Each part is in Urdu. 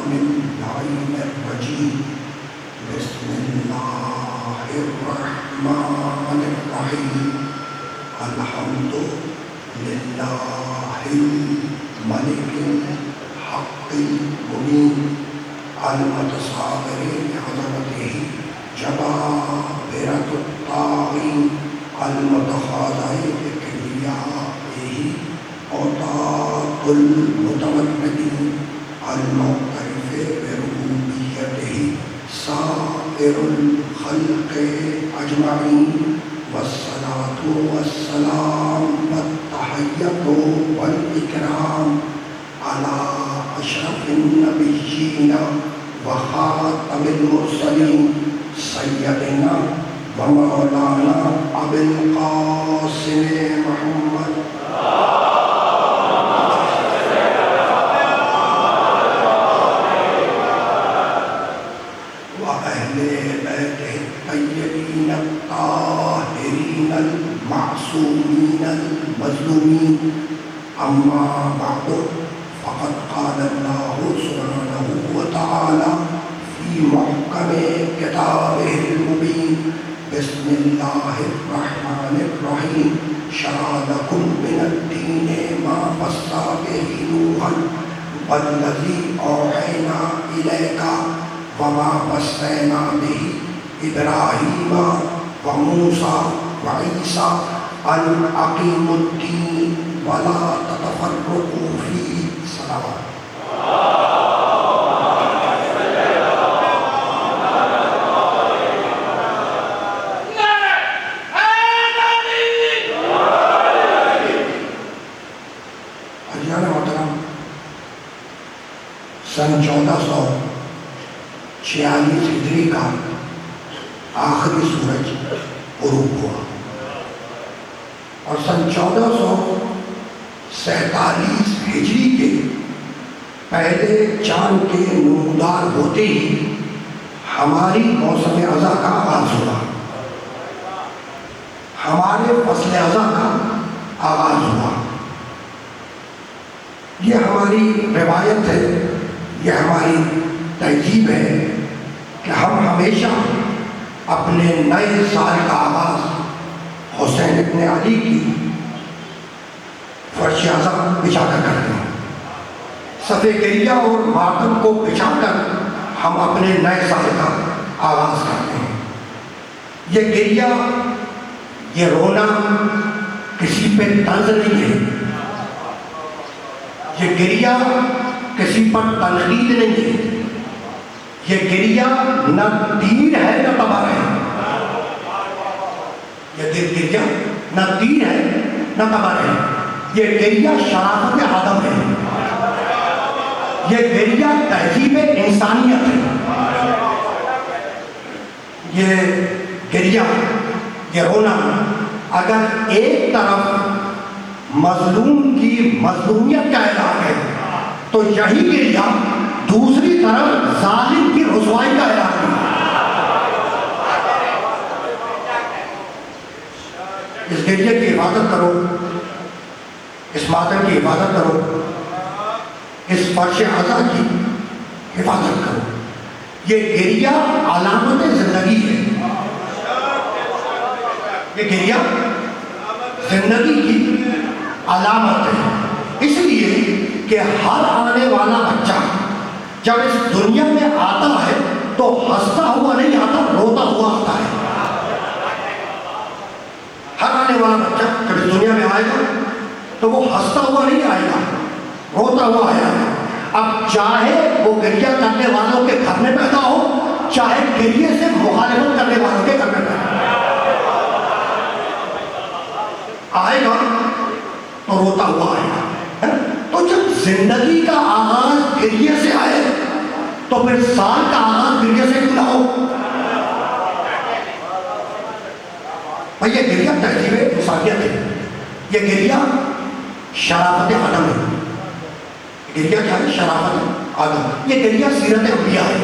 من اللعين الرجيم بسم الله الرحمن الرحيم الحمد لله الملك الحق المبين المتصابر بعظمته جبابرة الطاغين المتخاذع بكبريائه عطاة المتمردين المعترف بربوبيته سائر الخلق أجمعين والصلاة والسلام والتحية والإكرام على أشرف النبيين وخاتم المرسلين سيدنا ومولانا أبي القاسم محمد وأهل بيته الطيبين الطاهرين المعصومين المظلومين أما بعد فقد قال الله سبحانه وتعالى في محكم كتابه المبين بسم الله الرحمن الرحيم شرع لكم من الدين ما وصى به نوحا والذي أوحينا إليك وما وصينا به إبراهيم وموسى وعيسى أن أقيموا الدين ولا تتفرقوا فيه صلوات سن 1446 ہجری کا آخری سورج غروب ہوا اور سن 1447 ہجری کے پہلے چاند کے نمودار ہوتے ہی ہماری موسم ازاں کا آغاز ہوا، ہمارے فصل ازاں کا آغاز ہوا۔ یہ ہماری روایت ہے، یہ ہماری تہذیب ہے کہ ہم ہمیشہ اپنے نئے سال کا آغاز حسین ابن علی کی فرش اعظم بچھا کر کرتے ہیں۔ صف گریہ اور ماتم کو بچھا کر ہم اپنے نئے سال کا آغاز کرتے ہیں۔ یہ گریہ، یہ رونا کسی پہ طنز نہیں ہے، یہ گریہ کسی پر تنقید نہیں ہے، یہ گریہ نہ تیر ہے نہ تبر ہے، یہ گریہ نہ تیر ہے نہ تبر ہے، یہ گریہ شرافت آدم ہے، یہ گریہ تہذیب انسانیت ہے۔ یہ گریہ، یہ رونا اگر ایک طرف مظلوم کی مظلومیت کا اعلان ہے تو یہی گریہ دوسری طرف ظالم کی رسوائی کا اعلان ہے۔ اس گریہ کی حفاظت کرو، اس ماتم کی حفاظت کرو، اس فرش اعظم کی حفاظت کرو۔ یہ گریہ علامت زندگی ہے، یہ گریہ زندگی کی علامت ہے، اس لیے کہ ہر آنے والا بچہ جب اس دنیا میں آتا ہے تو ہنستا ہوا نہیں آتا، روتا ہوا آتا ہے۔ ہر آنے والا بچہ جب اس دنیا میں آئے گا تو وہ ہنستا ہوا نہیں آئے گا، روتا ہوا آئے گا۔ اب چاہے وہ گریہ کرنے والوں کے گھر میں پیدا ہو، چاہے گریہ سے مخالفت کرنے والوں کے گھر میں پیدا ہو، آئے گا تو روتا ہوا آئے گا۔ تو جب زندگی کا آغاز گریہ سے آئے تو پھر سال کا آغاز گریہ سے کیوں نہ ہو؟ بھئی یہ گریہ تہذیب انسانیت ہے، یہ گریہ شرافت آدم ہے۔ گریہ کیا ہے؟ شرافت آدم۔ یہ گریہ سیرت انبیاء ہے،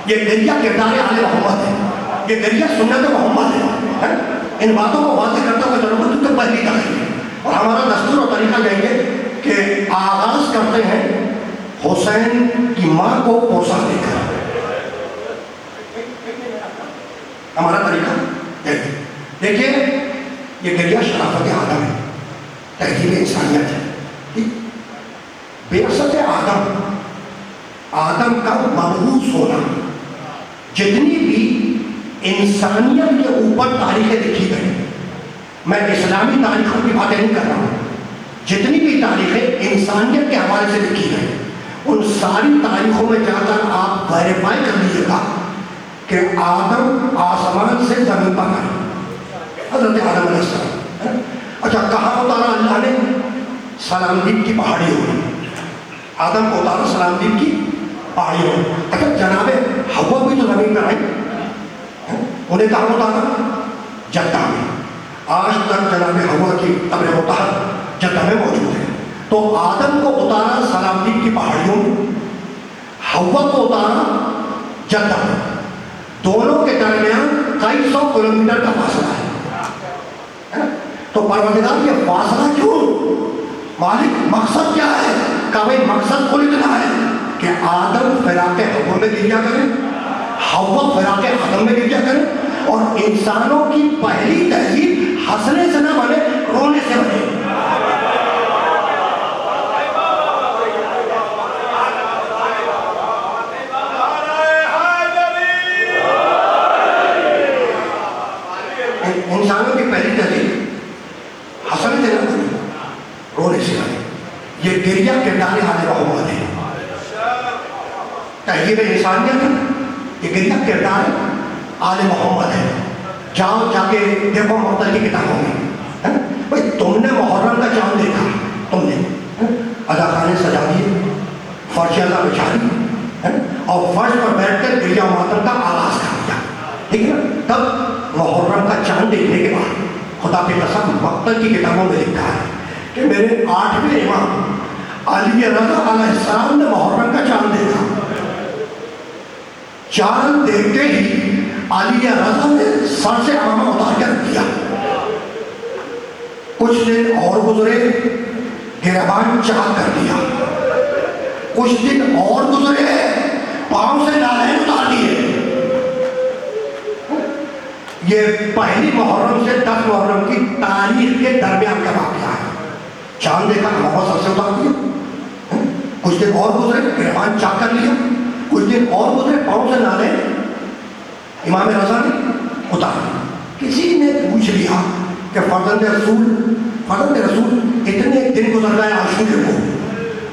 یہ گریہ کردار آل محمد ہے، یہ گریہ سنت محمد ہے۔ ان باتوں کو واضح کرتا ہوں کہ ضرورت تو پہلی داخل ہے، اور ہمارا دستور اور طریقہ کہیں گے کہ آغاز کرتے ہیں حسین کی ماں کو بوسہ دے کر. ہمارا طریقہ دیکھیے یہ گریہ شرافت آدم ہے, تہذیب انسانیت ہے. بیاست آدم کا مبعوث ہونا, جتنی بھی انسانیت کے اوپر تاریخیں لکھی گئی, میں اسلامی تاریخوں کی باتیں نہیں کر رہا ہوں, جتنی بھی تاریخیں انسانیت کے حوالے سے لکھی گئی ان ساری تاریخوں میں جا کر آپ ویریفائی کر لیجیے گا کہ آدم آسمان سے زمین پر آئے, حضرت آدم علیہ السلام. اچھا کہاں اتارا اللہ نے؟ سلام دیپ کی پہاڑیوں میں. آدم کو اتارا سلام دیپ کی پہاڑیوں میں. اچھا جناب حوا بھی تو زمین پر آئی, انہیں کہاں اتارا؟ جدہ میں. آج تک جناب حوا کی قبر مطہر جدہ میں موجود ہے. تو آدم کو اتارا سلام دیپ کی پہاڑیوں میں, حوا کو اتارا جدہ میں. دونوں کے درمیان کئی سو کلومیٹر کا فاصلہ ہے. تو پروردگار یہ فاصلہ کیوں؟ مالک مقصد کیا ہے؟ کہ بھائی مقصد کل اتنا ہے کہ آدم فراق حوا میں گریا کرے, حوا فراق آدم میں گریا کرے, اور انسانوں کی پہلی تہذیب ہنسنے سے نہ بنے, رونے سے بنے. انسانوں کی پہلی تہذیب ہنسنے سے نہ بنے, رونے سے بنے. یہ گریہ کردار آل محمد ہے. تہذیب انسانیت ہے, یہ گریہ کردار آل محمد ہے. جاؤ جا کے دیکھو مختلف کی کتابوں میں. بھائی تم نے محرم کا چاند دیکھا, تم نے اداکاریں سجا دیے, فرش اللہ بچھا دی, اور فرش پر بیٹھ کر گریہ ماتم کا آغاز کر دیا, ٹھیک ہے نا. تب محرم کا چاند دیکھنے کے بعد خدا کی قسم مقتل کی کتابوں میں لکھا ہے کہ میرے 8ویں امام علی رضا علیہ السلام نے محرم کا چاند دیکھا. چاند دیکھتے ہی علی رضا نے سر سے عمامہ اتار کر دیا. کچھ دن اور گزرے, گریبان چاک کر دیا. کچھ دن اور گزرے, پاؤں سے نالین اتار دیے. یہ پہلی محرم سے 10 محرم کی تاریخ کے درمیان کا واقعہ ہے. چاند دیکھا, عمامہ سر سے اتار دیا. کچھ دن اور گزرے, گریبان چاک کر لیا. کچھ دن اور گزرے, پاؤں سے نالین امام رضا نے اتار. کسی نے پوچھ لیا کہ فرزند رسول اتنے دن گزر گئے عاشورے کو,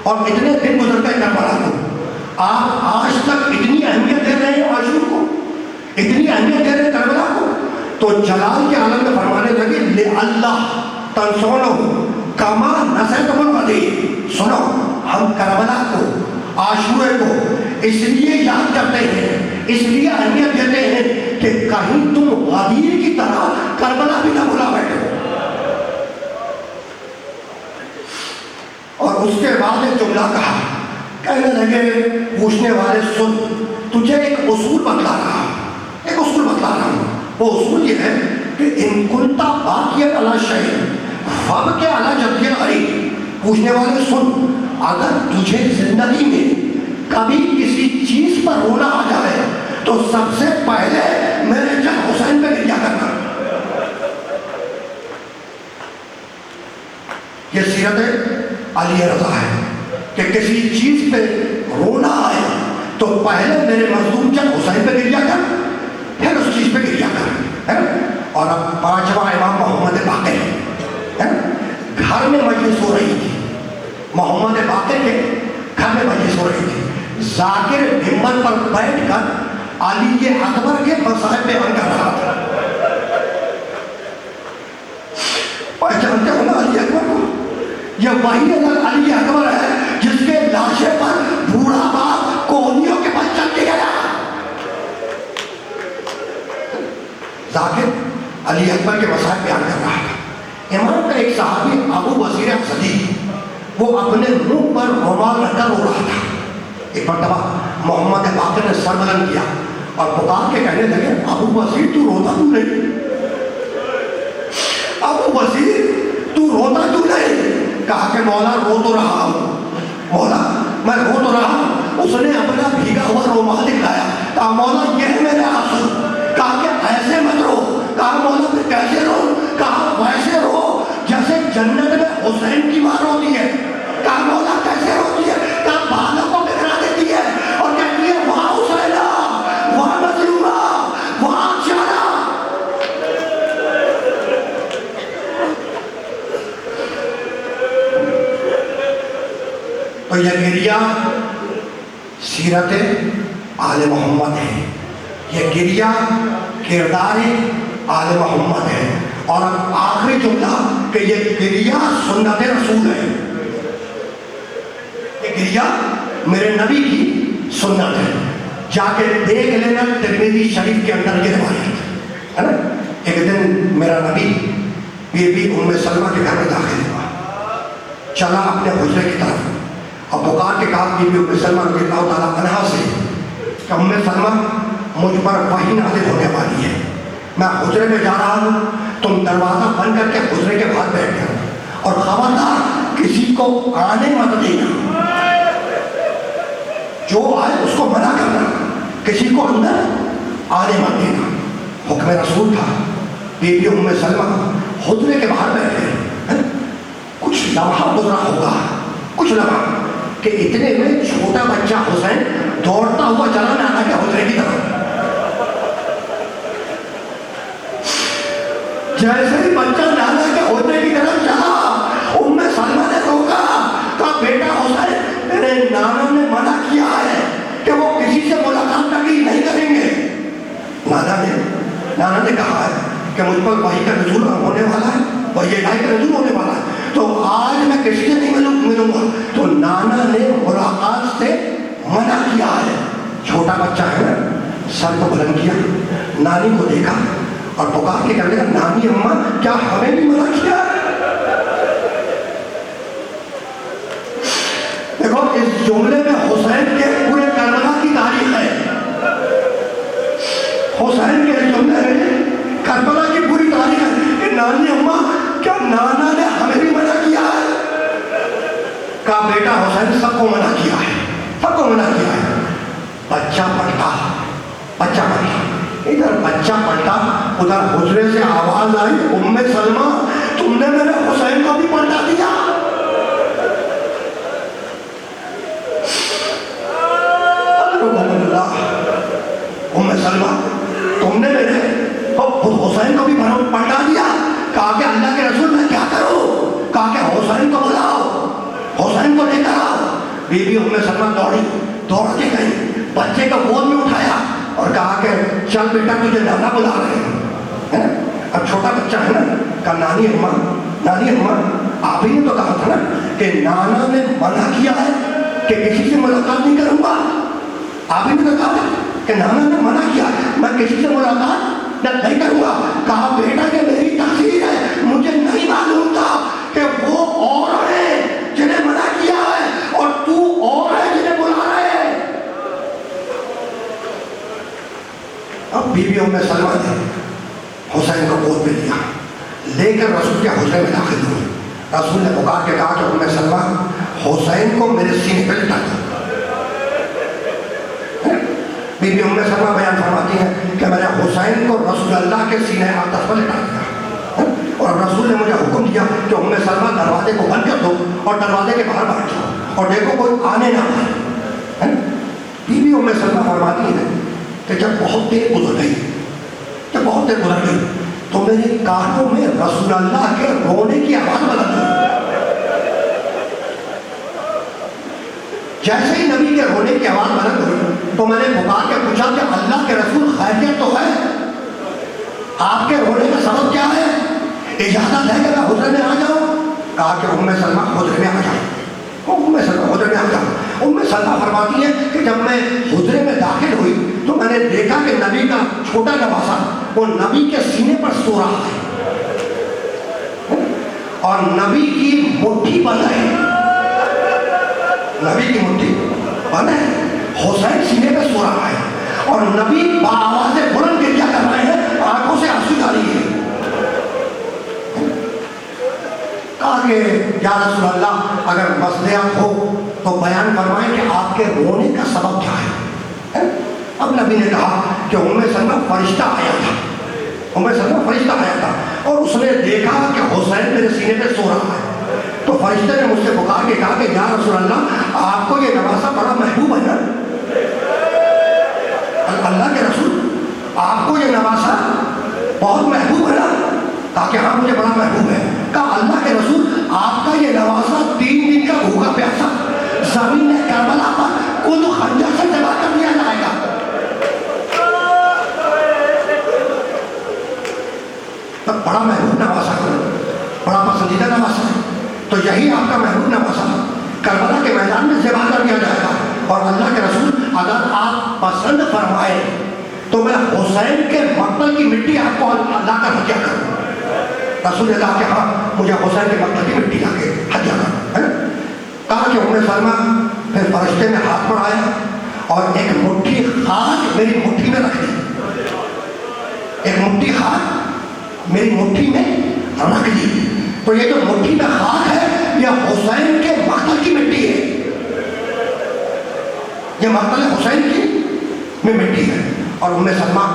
اور اتنے دن گزر گئے کربلا کو, آپ آج تک اتنی اہمیت دے رہے ہیں عاشور کو, اتنی اہمیت دے رہے ہیں کربلا کو؟ تو جلال کے عالم میں فرمانے لگے لِأَلَّهْ تَنْسَوْنَهُ كَمَا نَسَيْتُمُ الْغَدِيرَ. سنو, ہم کربلا کو, عاشورے کو اس لیے یاد کرتے ہیں, اس لیے اہمیت دیتے ہیں کہ کہیں تم غدیر کی طرح کربلا بھی نہ بھلا بیٹھو. اور اس کے بعد ایک جملہ کہا, کہنے لگے پوچھنے والے سن, تجھے ایک اصول بتلا رہا ہوں. وہ اصول یہ ہے کہ ان کنتا باقیت علی شیء فابق علی جدی غریب. پوچھنے والے سن, اگر تجھے زندگی میں کبھی کسی چیز پر رونا آ جائے تو سب سے پہلے میرے جان حسین پہ گریا کرنا. یہ سیرت علی رضا ہے کہ کسی چیز پہ رونا آئے تو پہلے میرے مظلوم جان حسین پہ گریا کر, پھر اس چیز پہ گریا کر. اور اب 5واں امام محمد باقر ہے, گھر میں مجلس ہو رہی تھی, محمد باقر کے گھر میں مجلس ہو رہی تھی. ذاکر ممبر پر بیٹھ کر علی اکبر کے مسائل بیان کر رہا تھا. پہچانتے ہو نا علی اکبر کو؟ یہ وہی علی اکبر ہے جس کے لاشے پر بوڑھا باپ کوہنیوں کے پاس چل کے گیا. ذاکر علی اکبر کے مسائل بیان کر رہا تھا. امام کا ایک صحابی ابو بصیر اسدی, وہ اپنے منہ پر رومال رکھ کر رو رہا تھا. ایک مرتبہ محمد باقر نے سر بلند کیا اور پکار کے کہنے لگے, ابو بصیر تو روتا کیوں نہیں؟ ابو بصیر تو روتا کیوں نہیں؟ کہا کہ مولا رو تو رہا ہوں. مولا میں رو تو رہا ہوں. اس نے اپنا بھیگا ہوا رومال دکھلایا, کہا مولا یہ ہے میرے آنسو. کہا کہ ایسے مت رو. کہا مولا پھر کیسے رو؟ کہا ویسے رو جیسے جنت میں حسین کی ماں روتی ہے. کہا مولا کیسے روتی ہے؟ کہا بالوں کو بکھرا دیتی ہے اور کہتی ہے وہاں حسینہ, وہاں مظلومہ, وہاں چارہ. تو یہ گریہ سیرت آل محمد ہے, یہ گریہ کردار آل محمد ہے. اور اب آخری جملہ کہ یہ گریہ سنت رسول ہے. یہ گریہ میرے نبی کی سنت ہے. جا کے دیکھ لینا ترمذی شریف کے اندر یہ روایت ہے نا. ایک دن میرا نبی بی بی ام سلمہ کے گھر میں داخل ہوا, چلا اپنے حجرے کی طرف اور پکار کے کہا بی بی ام سلمہ رضی اللہ تعالیٰ عنہا سے کہ ام سلمہ مجھ پر وحی نازل ہونے والی ہے, میں حجرے میں جا رہا ہوں, تم دروازہ بند کر کے حجرے کے باہر بیٹھ گئے اور خبردار کسی کو آنے مت دینا, جو آئے اس کو منع کرنا, کسی کو اندر آنے مت دینا. حکم رسول تھا. بی بی ام سلمہ حجرے کے باہر بیٹھ گئے. کچھ لمحہ گزرا ہوگا, کچھ لمحہ کہ اتنے میں چھوٹا بچہ حسین دوڑتا ہوا چلا نانا کے حجرے کی طرف. جیسے ہی بچہ نانا کے حجرے کی طرف چلا, ام سلمہ نے روکا, کہا بیٹا حسین تیرے نانا نے منع کیا ہے کہ وہ کسی سے ملاقات تک نہیں کریں گے. نانا نے کہا ہے کہ مجھ پر وحی کا نزول ہونے والا ہے, وحی الہی کا نزول ہونے والا ہے, تو آج میں کسی سے نہیں ملوں گا. تو نانا نے ملاقات سے منع کیا ہے. چھوٹا بچہ ہے نا, سر کو بلند کیا, نانی کو دیکھا اور پکار کے کہنے لگا نانی اماں کیا ہمیں بھی منع کیا؟ دیکھو اس جملے میں حسین کے پورے کربلا کی تاریخ ہے. حسین کے جملے میں کربلا کی پوری تاریخ ہے کہ نانی اماں کیا نانا نے ہمیں بھی منع کیا ہے؟ کہا بیٹا حسین سب کو منع کیا ہے, سب کو منع کیا ہے. بچہ پلٹا, بچہ پلٹا, ادھر بچہ پلٹا, ادھر حجرے سے آواز آئی ام سلمہ تم نے میرے حسین کو بھی پلٹا دیا. ام سلمہ تم نے میرے حسین کو بھی پلٹا دیا. کہا کہ اللہ کے رسول میں کیا کروں؟ کہا کہ حسین کو بلاؤ, حسین کو لے کر آؤ. بی بی ام سلمہ دوڑی, دوڑ کے گئی, بچے کو گود میں اٹھایا اور کہا کہ چل بیٹا تجھے نانا بلا رہے ہیں. اب چھوٹا بچہ ہے نا, کہا نانی اماں آپ ہی نے تو کہا تھا نا کہ نانا نے منع کیا ہے کہ کسی سے ملاقات نہیں کروں گا. آپ ہی نے تو کہا تھا کہ نانا نے منع کیا ہے میں کسی سے ملاقات نہیں کروں گا. کہا بیٹا کہ میری تقصیر ہے, مجھے نہیں معلوم تھا کہ وہ اور ہیں جنہیں منع کیا ہے اور تو اور ہے جنہیں بلا رہے ہیں. اب بی بی ام سلمہ نے حسین کو گود میں لیا, لے کر رسول کے حجرے میں داخل ہوئی. رسول نے پکار کے کہا کہ ام سلمہ حسین کو میرے سینے پہ لٹا دو. بی بی ام سلمہ بیان فرماتی ہیں کہ میں نے حسین کو رسول اللہ کے سینے اقدس پر لٹا دیا اور رسول نے مجھے حکم دیا کہ ام سلمہ دروازے کو بند کر دو اور دروازے کے باہر بیٹھ جاؤ اور دیکھو کوئی آنے نہ پائے. بی بی ام سلمہ فرماتی ہے کہ جب بہت دیر گزر گئی تو میرے کانوں میں رسول اللہ کے رونے کی آواز بلند ہوئی. جیسے ہی نبی کے رونے کی آواز بلند ہوئی تو میں نے پکار کے پوچھا کہ اللہ کے رسول خیریت تو ہے؟ آپ کے رونے کا سبب کیا ہے؟ اجازت ہے کہ میں حجرے میں آ جاؤں؟ کہا کہ ام سلمہ حجرے میں آ جاؤ. ام سلمہ حجرے میں آ جاؤ. ام سلمہ فرماتی ہے کہ جب میں حجرے میں داخل ہوئی تو میں نے دیکھا کہ نبی کا چھوٹا نواسا وہ نبی کے سینے پر سو رہا ہے اور نبی کی مٹھی بند ہے, نبی کی مٹھی بند ہے, حسین سینے پہ سو رہا ہے اور نبی بآواز بلند گریہ کر رہے ہیں, آنکھوں سے آنسو جاری ہے. کہا کہ یا رسول اللہ اگر مصلحت ہو تو بیان فرمائیں کہ آپ کے رونے کا سبب کیا ہے؟ اب نبی نے کہا کہ ام سلمہ فرشتہ آیا تھا، ام سلمہ فرشتہ آیا تھا اور اس نے دیکھا کہ حسین میرے سینے پہ سو رہا ہے، تو فرشتے نے مجھ سے پکار کے کہا کہ یا رسول اللہ آپ کو یہ نواسا بڑا محبوب ہے نا؟ اللہ کے رسول آپ کو یہ نواسا بہت محبوب ہے نا؟ کہا کہ ہاں مجھے بڑا محبوب ہے۔ کہا اللہ کے رسول آپ کا یہ نواسا 3 دن کا بھوکا پیاسا زمین کربلا پر خود خنجر سے ذبح کر دیا جائے گا۔ تب بڑا محبوب نواسا ہے، بڑا پسندیدہ نواسا ہے، تو یہی آپ کا محبوب نواسا کربلا کے میدان میں ذبح کر دیا جائے گا۔ اور اللہ کے رسول اگر آپ پسند فرمائے تو میں حسین کے مقتل کی مٹی آپ کو لا کر ہدیہ کروں۔ رسول نے کہا کہ ہاں مجھے حسین کے مقتل کی مٹی لا کے ہدیہ کروں۔ کہا کہ ام سلمہ پھر فرشتے نے ہاتھ بڑھایا اور ایک مٹھی خاک میری مٹھی میں رکھ دی، ایک مٹھی خاک میری مٹھی میں رکھ دی۔ تو یہ جو مٹھی میں خاک ہے یہ حسین کے مقتل کی مٹی ہے، یہ مقتل حسین کی میں مٹی ہے۔ اور ام سلمہ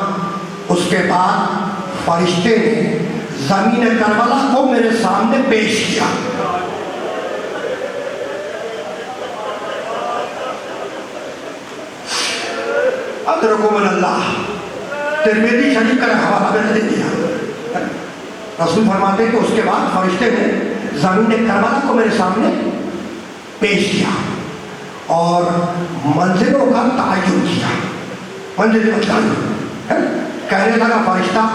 اس کے بعد فرشتے نے زمین کربلا کو میرے سامنے پیش کیا۔ ادرکو من اللہ، ترمذی شریف کا حوالہ میں نے دے دیا۔ رسول فرماتے ہیں کہ اس کے بعد فرشتے نے زمین کربلا کو میرے سامنے پیش کیا اور منزلوں کا تعین کیا، منزل کا تعین۔ کہنے لگا فرشتہ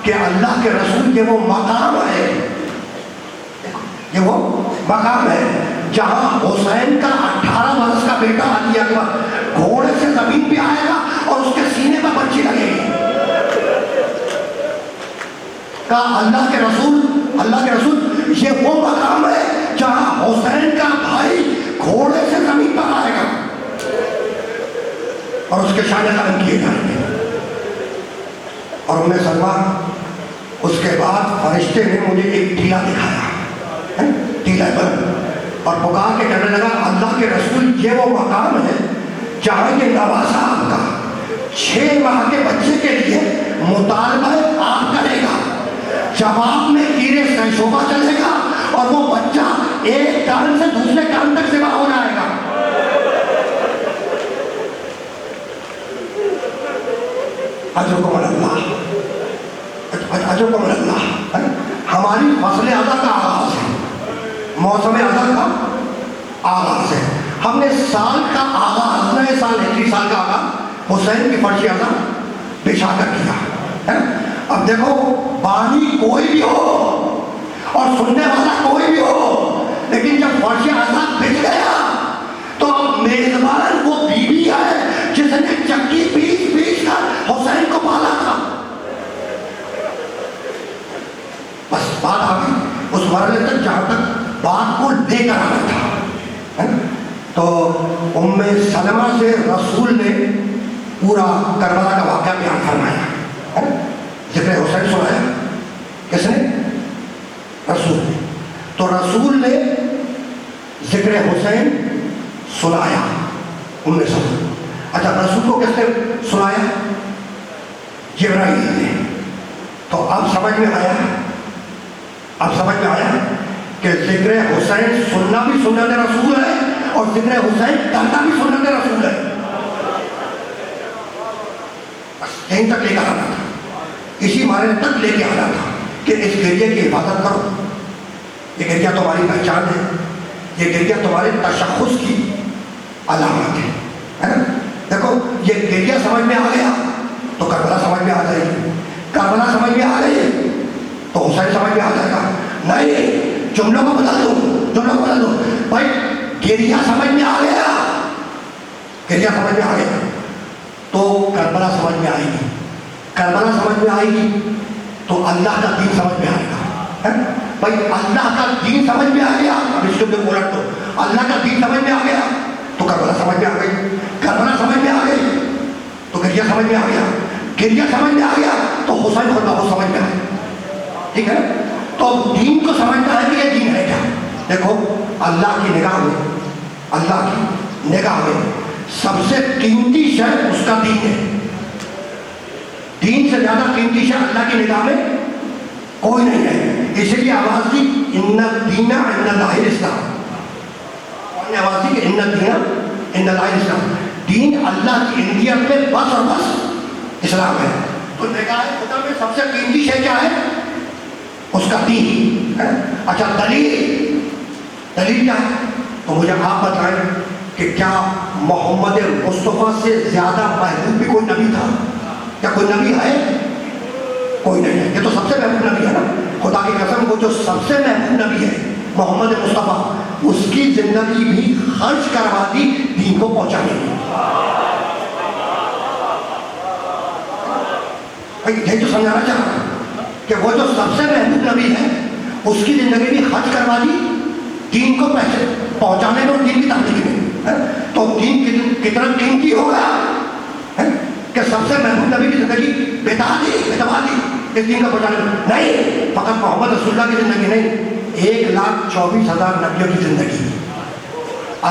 کہ اللہ کے رسول یہ وہ مقام ہے، یہ وہ مقام ہے جہاں حسین کا 18 برس کا بیٹا علی اکبر گھوڑے سے زمین پہ آئے گا اور اس کے سینے پر بچی لگے گی۔ کہا اللہ کے رسول یہ وہ مقام ہے جہاں حسین کا بھائی گھوڑے سے زمین پر آئے گا اور اس کے شانے قدم کیے جائیں گے۔ اور ام سلمہ اس کے بعد فرشتے نے مجھے ایک ٹیلا دکھایا، ٹیلا پر، اور پکار کے کہنے لگا اللہ کے رسول یہ وہ مقام ہے جہاں یہ نواسا آپ کا 6 ماہ کے بچے کے لیے مطالبہ آپ کرے گا، جواب میں تیرے شعبہ چلے گا اور وہ بچہ ایک کان سے دوسرے کان تک ذبح ہو جائے گا۔ اجرکم اللہ، اجرکم اللہ۔ ہماری فصل ازا کا آغاز ہے، موسم ازا کا آغاز ہے۔ ہم نے سال کا آغاز، نئے سال ہجری سال کا آغاز حسین کی فرش ازا بچھا کر کیا۔ اب دیکھو بانی کوئی بھی ہو اور سننے والا کوئی بھی ہو، لیکن جب فرش ازا بچھ گیا تو اب میزبان وہ بیوی ہے جس نے چکی پیس پیس کر حسین کو پالا تھا۔ بس بات آ گئی اس مرحلے تک جہاں تک بات کو لے کر آنا تھا۔ تو ام سلمہ سے رسول نے پورا کربلا کا واقعہ بیان فرمایا، ذکر حسین سنایا۔ کس نے؟ رسول نے۔ تو رسول نے ذکر حسین سنایا ام سلمہ۔ اچھا رسول کو کس نے سنایا؟ جبرائیل نے۔ تو اب سمجھ میں آیا، اب سمجھ میں آیا کہ ذکر حسین سننا بھی سنت رسول ہے اور ذکر حسین کرنا بھی سنت رسول ہے۔ بس یہیں تک لے کر آنا تھا، اسی معنی تک لے کے آنا تھا کہ اس گریہ کی حفاظت کرو، یہ گریہ تمہاری پہچان ہے، یہ گریہ تمہارے تشخص کی علامت ہے نا۔ دیکھو یہ گریہ سمجھ میں آ گیا تو کربلا سمجھ میں آ جائے گی، کربلا سمجھ میں آ گئی تو حسین سمجھ میں آ جائے گا۔ نہیں، جملوں کو بدل دو، جملوں کو بدل دو۔ بھائی گریہ سمجھ میں آ گیا، گریہ سمجھ میں آ گیا تو کربلا سمجھ میں آئے گی، کربلا سمجھ میں آئے گی تو اللہ کا دین سمجھ میں آئے گا۔ بھائی اللہ کا دین سمجھ میں آ گیا، اب اس کو بھی بولٹ دو، اللہ کا دین سمجھ میں آ گیا تو کربلا سمجھ میں آ گئی، کربلا سمجھ میں آ گئی تو گریہ سمجھ میں آ گیا، گریہ سمجھ میں آ گیا تو حسین خود بہت سمجھ میں آئے۔ ٹھیک ہے، تو دین کو سمجھنا ہے کہ یہ دین ہے کیا۔ دیکھو اللہ کی نگاہ میں اللہ کی نگاہ میں سب سے قیمتی شے اس کا دین ہے. دین سے زیادہ قیمتی شے اللہ کی نگاہ میں کوئی نہیں ہے. اسی لیے آواز دی ان الدین عند اللہ الاسلام. اور نے آواز دی کہ ان الدین عند اللہ الاسلام. دین اللہ کی اندیت میں بس اور بس اسلام ہے. تو نگاہ خدا میں سب سے قیمتی شے کیا ہے؟ اس کا دین. اچھا دلیل کیا ہے؟ تو مجھے آپ بتائیں کہ کیا محمد مصطفیٰ سے زیادہ محبوب بھی کوئی نبی تھا؟ کیا کوئی نبی ہے؟ کوئی نہیں ہے. یہ تو سب سے محبوب نبی ہے نا. خدا کی قسم, وہ جو سب سے محبوب نبی ہے محمد مصطفیٰ, اس کی زندگی بھی خرچ کروا دی دین کو پہنچانے کی. یہی تو سمجھانا چاہ رہا ہوں کہ وہ جو سب سے محبوب نبی ہے اس کی زندگی بھی خرچ کروا دی دین کو پہنچانے میں اور دین کی تبلیغ میں. تو دین کتنا قیمتی ہوگا کہ سب سے محبوب نبی کی زندگی بتا دی اس دین کو پہنچانے میں. نہیں, فقط محمد رسول اللہ کی زندگی نہیں, 1,24,000 نبیوں کی زندگی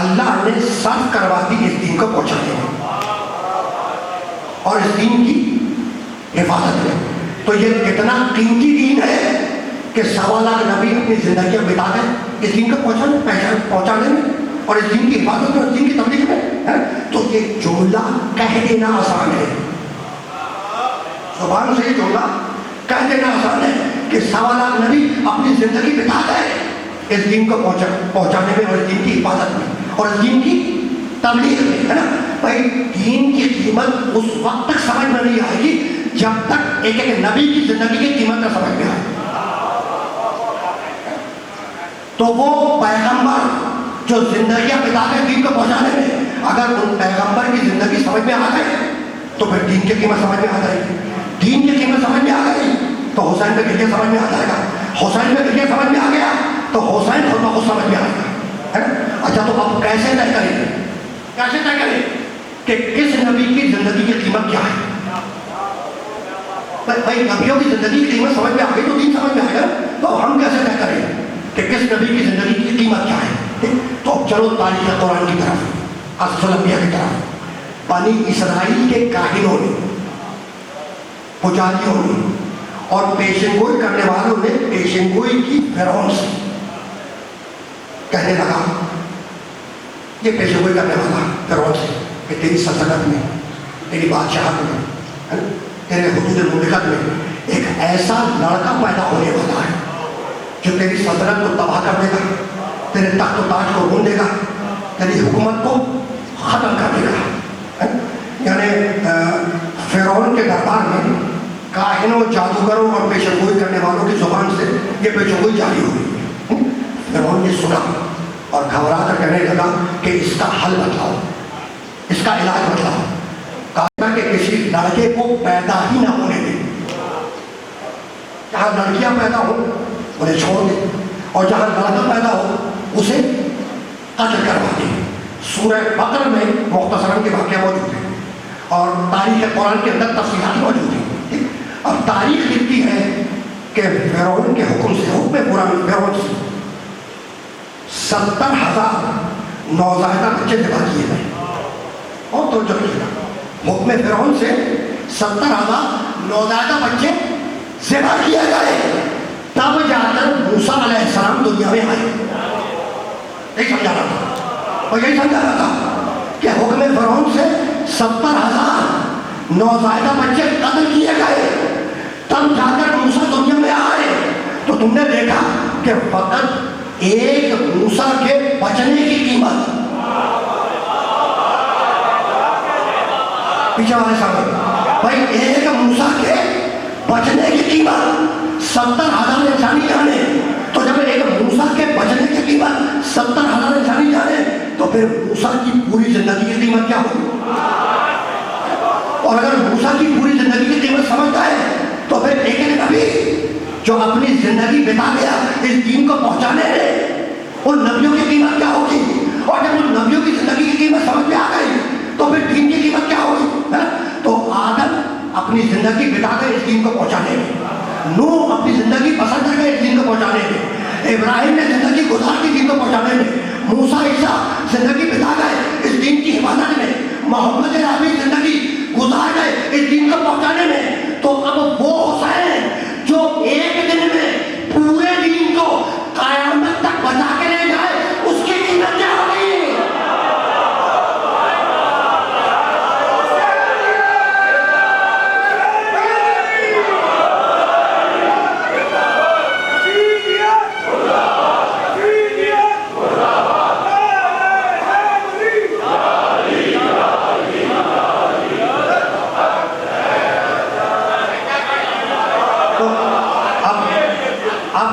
اللہ نے صرف کروا دی اس دین کو پہنچانے میں اور اس دین کی حفاظت میں. تو یہ کتنا قیمتی دین ہے کہ 1.25 لاکھ نبی اپنی زندگیاں بتا دیں اس دین کو پہنچانے میں اور اس دین کی حفاظت میں, اس دین کی تبلیغ میں. تو یہ جملہ کہہ دینا آسان ہے, زبان سے یہ جملہ کہہ دینا آسان ہے کہ 1.25 لاکھ نبی اپنی زندگی بتا دیں اس دین کو پہنچانے میں اور اس دین کی حفاظت میں اور اس دین کی تبلیغ میں, ہے نا. بھائی دین کی قیمت اس وقت تک سمجھ میں نہیں آئے گی جب تک ایک نبی کی زندگی کی قیمت نہ سمجھ میں آئے. تو وہ پیغمبر جو زندگیاں بتاتے دین کو پہنچانے میں, اگر ان پیغمبر کی زندگی سمجھ میں آ گئی تو پھر دین کی قیمت سمجھ میں آ جائے گی. دین کی قیمت سمجھ میں آ گئی تو حسین پہ گریہ سمجھ میں آ جائے گا. حسین پہ گریہ سمجھ میں آ گیا تو حسین خود بخود سمجھ میں آئے گا, ہے نا. اچھا, تو اب کیسے طے کریں کہ کس نبی کی زندگی کی قیمت کیا ہے؟ بھائی نبیوں کی زندگی کی قیمت سمجھ میں آ گئی تو دین سمجھ میں آئے گا. تو ہم کیسے طے کریں کہ کس نبی کی زندگی کی قیمت کیا ہے؟ تو اب چلو تاریخ قرآن کی طرف, اسلاف الانبیاء کی طرف. بنی اسرائیل کے کاہنوں نے, پجاریوں نے اور پیشن گوئی کرنے والوں نے پیشن گوئی کی فرعون سے. کہنے لگا, یہ پیشن گوئی کرنے والا فرعون سے کہ تیری سلطنت میں, تیری بادشاہت میں, تیرے حدود مملکت میں ایک ایسا لڑکا پیدا ہونے والا ہے جو تیری سلطنت کو تباہ کر دے گا, تیرے تخت و تاج کو رون دے گا, تیری حکومت کو ختم کر دے گا. یعنی فرعون کے دربار میں کاہنوں, جادوگروں اور پیشن گوئی کرنے والوں کی زبان سے یہ پیشن گوئی جاری ہوئی. فرعون نے سنا اور گھبرا کر کہنے لگا کہ اس کا حل بتلاؤ, اس کا علاج بتلاؤ. کہا کہ کسی لڑکے کو پیدا ہی نہ ہونے دیں, جہاں لڑکیاں پیدا ہو انہیں چھوڑ دیں اور جہاں لڑکا پیدا ہو اسے قتل کروا دیں. سورہ بقرہ میں مختصراً کے واقعہ موجود ہیں اور تاریخ قرآن کے اندر تفصیلات موجود ہیں. اب تاریخ لکھتی ہے کہ فرعون کے حکم سے, حکم قرآن فرعون سے 70,000 نوزائیدہ بچے ذبح کیے گئے. اور توجہ کیجیے, حکم فرعون سے 70,000 نوزائیدہ بچے ذبح کیے گئے. تب جا کر موسیٰ علیہ السلام دنیا میں آئے. یہی سمجھا رہا تھا اور یہی سمجھا رہا تھا کہ حکم فرعون سے 70,000 نوزائیدہ بچے قتل کیے گئے. تب جا کر موسیٰ دنیا میں آئے تو تم نے دیکھا کہ فقط ایک موسیٰ کے بچنے کی قیمت, پیچھے والے سامنے بھائی, ایک موسیٰ کے بچنے کی قیمت 70,000 انسانی جانے. تو جب ایک موسیٰ کے بچنے کی قیمت 70,000 انسانی جانے تو پھر موسیٰ کی پوری زندگی کی قیمت کیا ہوگی؟ اور اگر موسیٰ کی پوری زندگی کی قیمت سمجھتا ہے تو پھر ایک نبی جو اپنی زندگی بتا گیا اس دین کو پہنچانے میں, ان نبیوں کی قیمت کیا ہوگی؟ اور جب ان نبیوں کی زندگی کی قیمت سمجھ میں آ گئی تو پھر دین کی قیمت کیا ہوگی؟ تو آدم اپنی زندگی بتا گئے اس دین کو پہنچانے میں, نوح اپنی زندگی بسر کر گئے اس دین کو پہنچانے میں, ابراہیم نے زندگی گزار دی دین کو پہنچانے میں، موسیٰ عیسیٰ زندگی بتا گئے اس دین کی حفاظت میں، محمد عربی زندگی گزار گئے اس دین کو پہنچانے میں، تو اب وہ حسین جو ایک دن میں پورے دین کو قیامت تک بچا کے لے جائے، اس کی قیمت کیا ہوگی؟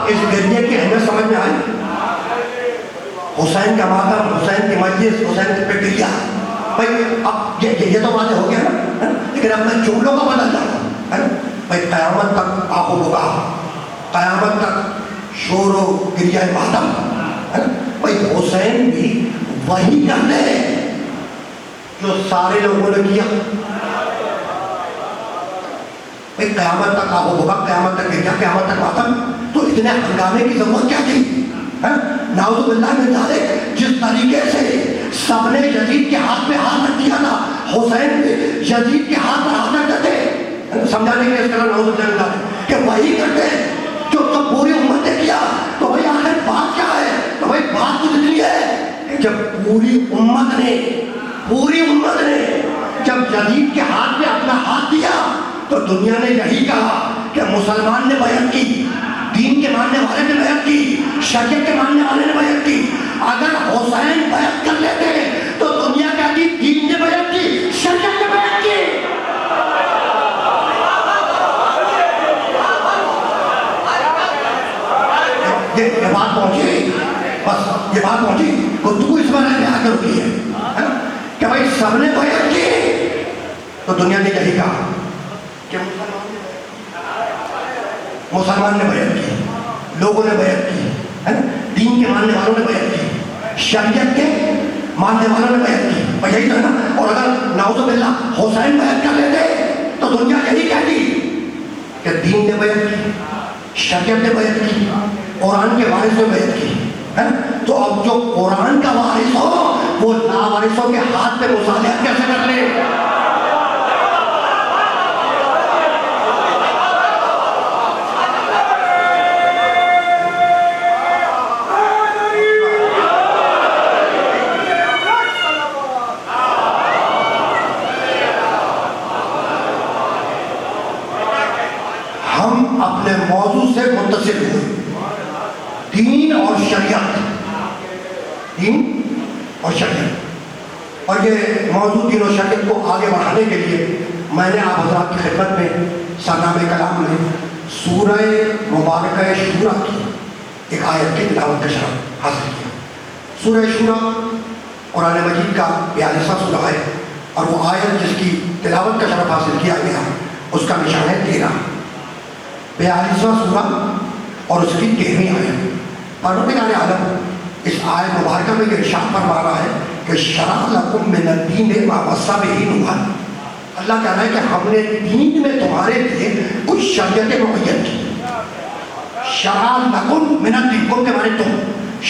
اس گریے کی اہمیت سمجھ میں آئی؟ حسین کا ماتم، حسین کی مجلس، حسین کی گریا، بھائی اب یہ تو باتیں ہو گیا نا، لیکن اب میں جملوں کو بدل جاتا ہوں، بھائی قیامت تک آہ و بکا، قیامت تک شور و گریا ماتم، بھائی حسین بھی وہی کرتے ہیں جو سارے لوگوں نے کیا. بھائی قیامت تک آہ و بکا، قیامت تک گریا، قیامت تک ماتم، تو اتنے ہنگامے کی ضرورت کیا تھی؟ نعوذ باللہ من ذالک. جس طریقے سے سب نے یزید کے ہاتھ پہ ہاتھ رکھ دیا تھا، حسین بھی یزید کے ہاتھ پر ہاتھ رکھتے تھے، سمجھانے کے لیے اس طرح نعوذ باللہ من ذالک کہ وہی کرتے جو پوری امت نے کیا. تو بھائی آخر بات کیا ہے؟ تو بھائی بات کچھ اتنی ہے کہ جب پوری امت نے جب یزید کے ہاتھ پہ اپنا ہاتھ دیا تو دنیا نے یہی کہا کہ مسلمان نے بیعت کی، دین کے ماننے والے نے بیعت کی، شریعت کے ماننے والے نے بیعت کی. اگر حسین بیعت کر لیتے تو دنیا کہتی دین نے بیعت کی، شریعت نے بیعت کی. یہ بات پہنچی، بس یہ بات پہنچی، گفتگو اس بارے میں آ کر رکی ہے کہ بھائی سب نے بیعت کی تو دنیا نے یہی کہا کہ مسلمان نے بیعت کی، لوگوں نے بیعت کی، دین کے ماننے والوں نے بیعت کی، شریعت کے ماننے والوں نے بیعت کی. بھائی یہی تو ہے نا. اور اگر نعوذ باللہ حسین بیعت کر لیتے تو دنیا یہی کہتی کہ دین نے بیعت کی، شریعت نے بیعت کی، قرآن کے وارث نے بیعت کی. تو اب جو قرآن کا وارث ہو وہ لاوارثوں کے ہاتھ پہ مصالحت کیسے کر لے؟ اپنے موضوع سے متصل ہوئے، دین اور شریعت، دین اور شریعت. اور یہ موضوع دین اور شریعت کو آگے بڑھانے کے لیے میں نے آپ حضرات کی خدمت میں سرنامہ کلام میں سورہ مبارکہ شورا کی ایک آیت کی تلاوت کا شرف حاصل کیا. سورہ شورا قرآن مجید کا 42واں سورہ ہے، اور وہ آیت جس کی تلاوت کا شرف حاصل کیا گیا اس کا نشان ہے 13. 42واں سورہ اور اس کی 13ویں آیت. پروردگار عالم اس آیت مبارکہ میں یہ ارشاد فرما رہا ہے کہ شرع لکم من الدین ما وصی بہ نوحا. اللہ کہہ رہا ہے کہ ہم نے دین میں تمہارے لیے کچھ شریعتیں معین کی. شرع لکم من الدین، کم کے معنی تم،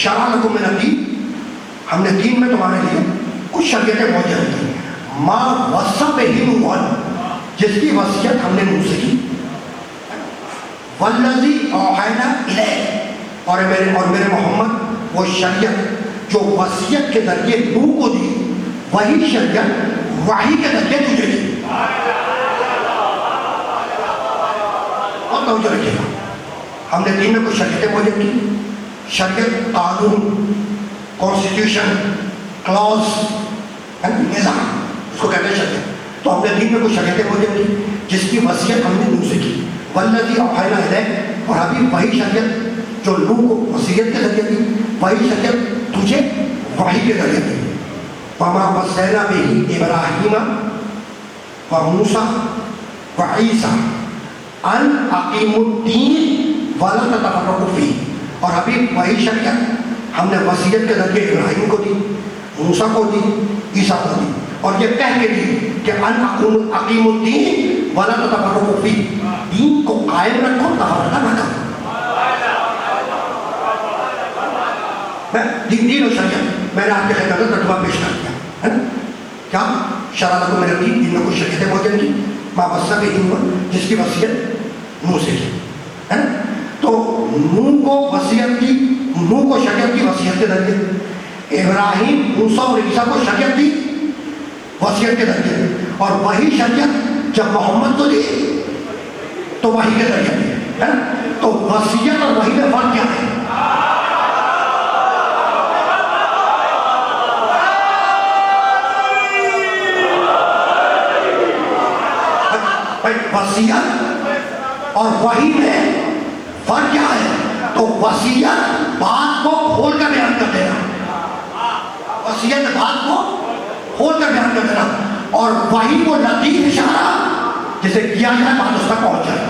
شرع لکم من الدین، ہم نے دین میں تمہارے لیے کچھ شریعتیں معین کی. ما وصی بہ نوحا، جس کی وصیت ہم نے نوح سے کی. والذی اوحینا الیک، اور میرے محمد وہ شریعت جو وصیت کے ذریعے نوح کو دی، وہی شریعت وحی کے ذریعے تجھے دی. اور توجہ رکھیے گا، ہم نے دین میں کچھ شریعتیں معین کی. شریعت قانون، کانسٹیٹیوشن، کلاس، نظام، اس کو کہتے ہیں شریعت. تو ہم نے دین میں کچھ شریعتیں معین کی جس کی وصیت ہم نے نوح سے کی. والذی اوحینا الیک، اور ابھی وہی شریعت جو نوح کو وصیت کے ذریعے دی، وہی شریعت تجھے وحی کے ذریعے دی. وما وصینا بہ ابراہیم وموسیٰ وعیسیٰ ان اقیموا الدین ولا تتفرقوا فیہ. اور ابھی وہی شریعت ہم نے وصیت کے ذریعے ابراہیم کو دی، موسیٰ کو دی، عیسیٰ کو دی، اور یہ کہہ کے دی کہ ان اقیموا الدین ولا تتفرقوا فیہ، دین کو قائم رکھو، تفرقہ نہ کرو. دین و شریعت میں نے آپ کے خدمت میں ترجمہ پیش کر دیا ہے نا. کیا شرع لکم من الدین دین میں کچھ شریعتیں موجود کی ماں وصیٰ بہ جس کی وصیت نوح سے کی ہے نا. تو نوح کو وصیت کی، نوح کو شریعت کی وصیت کے ذریعے، ابراہیم موسیٰ اور عیسیٰ کو شریعت دی وصیت کے ذریعے، اور وہی شریعت جب محمد کو دی تو وحی کے ذریعے دی ہے نا. تو وصیت اور وحی میں فرق کیا ہے؟ وصیت اور وحی میں فرق کیا ہے؟ تو وصیت بات کو کھول کر بیان کر دینا، وصیت بات کو کھول کر بیان کر دینا، اور وحی کو لطیف اشارہ جسے کیا جائے بات اس تک پہنچ جائے.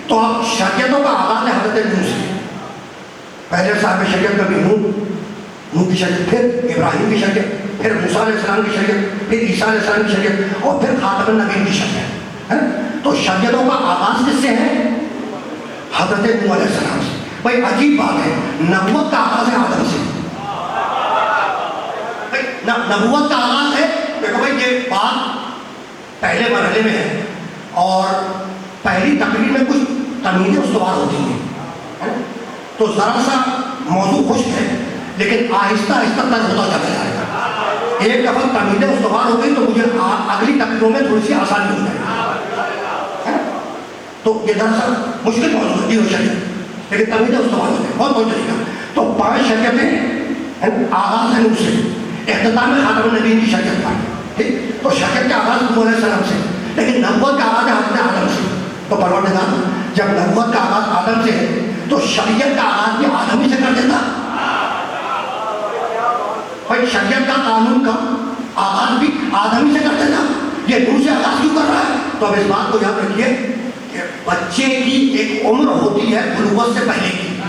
تو اب شریعتوں کا آغاز ہے حضرت نوح سے. پہلے صاحب شریعت کا بھی نوح کی شریعت، پھر ابراہیم کی شریعت، پھر موسیٰ علیہ السلام کی شریعت، پھر عیسیٰ علیہ السلام کی شریعت، اور پھر خاتم النبیین کی شریعت ہے. تو شریعتوں کا آغاز کس سے ہے؟ حضرت نوح علیہ السلام سے. بھائی عجیب بات ہے، نبوت کا آغاز ہے آدم سے. نبوت کا آغاز ہے، دیکھو بھائی یہ بات پہلے مرحلے میں ہے، اور پہلی تقریر میں کچھ تمیزیں استوار ہوتی ہیں، تو ذرا سا موضوع خشک ہے، لیکن آہستہ آہستہ تر ہوتا چلا جائے گا. ایک دفعہ تمیزیں استوار ہو گئی تو مجھے اگلی تقریروں میں تھوڑی سی آسانی ہو جائے گی. تو یہ ذرا سا مشکل موضوع ہے شریعت، لیکن تمیزیں استوار ہو گئی بہت پہنچ جائے گا. تو 5 شریعتیں آغاز ہے نوح سے، اختتام میں خاتم النبیین کی شریعت پر. ٹھیک، تو شریعت کا آغاز نوح علیہ السلام سے، لیکن نبوت کا آغاز ہے حضرت آدم سے. تو پروردگار جب نبوت کا آغاز آدم سے ہے تو شریعت کا آغاز بھی آدم ہی سے کر دیتا. بھائی شریعت کا قانون کا آغاز بھی آدم ہی سے کر دیتا، یہ نوح سے آغاز کیوں کر رہا ہے؟ تو اب اس بات کو یاد رکھیے کہ بچے کی ایک عمر ہوتی ہے بلوغت سے پہلے کی،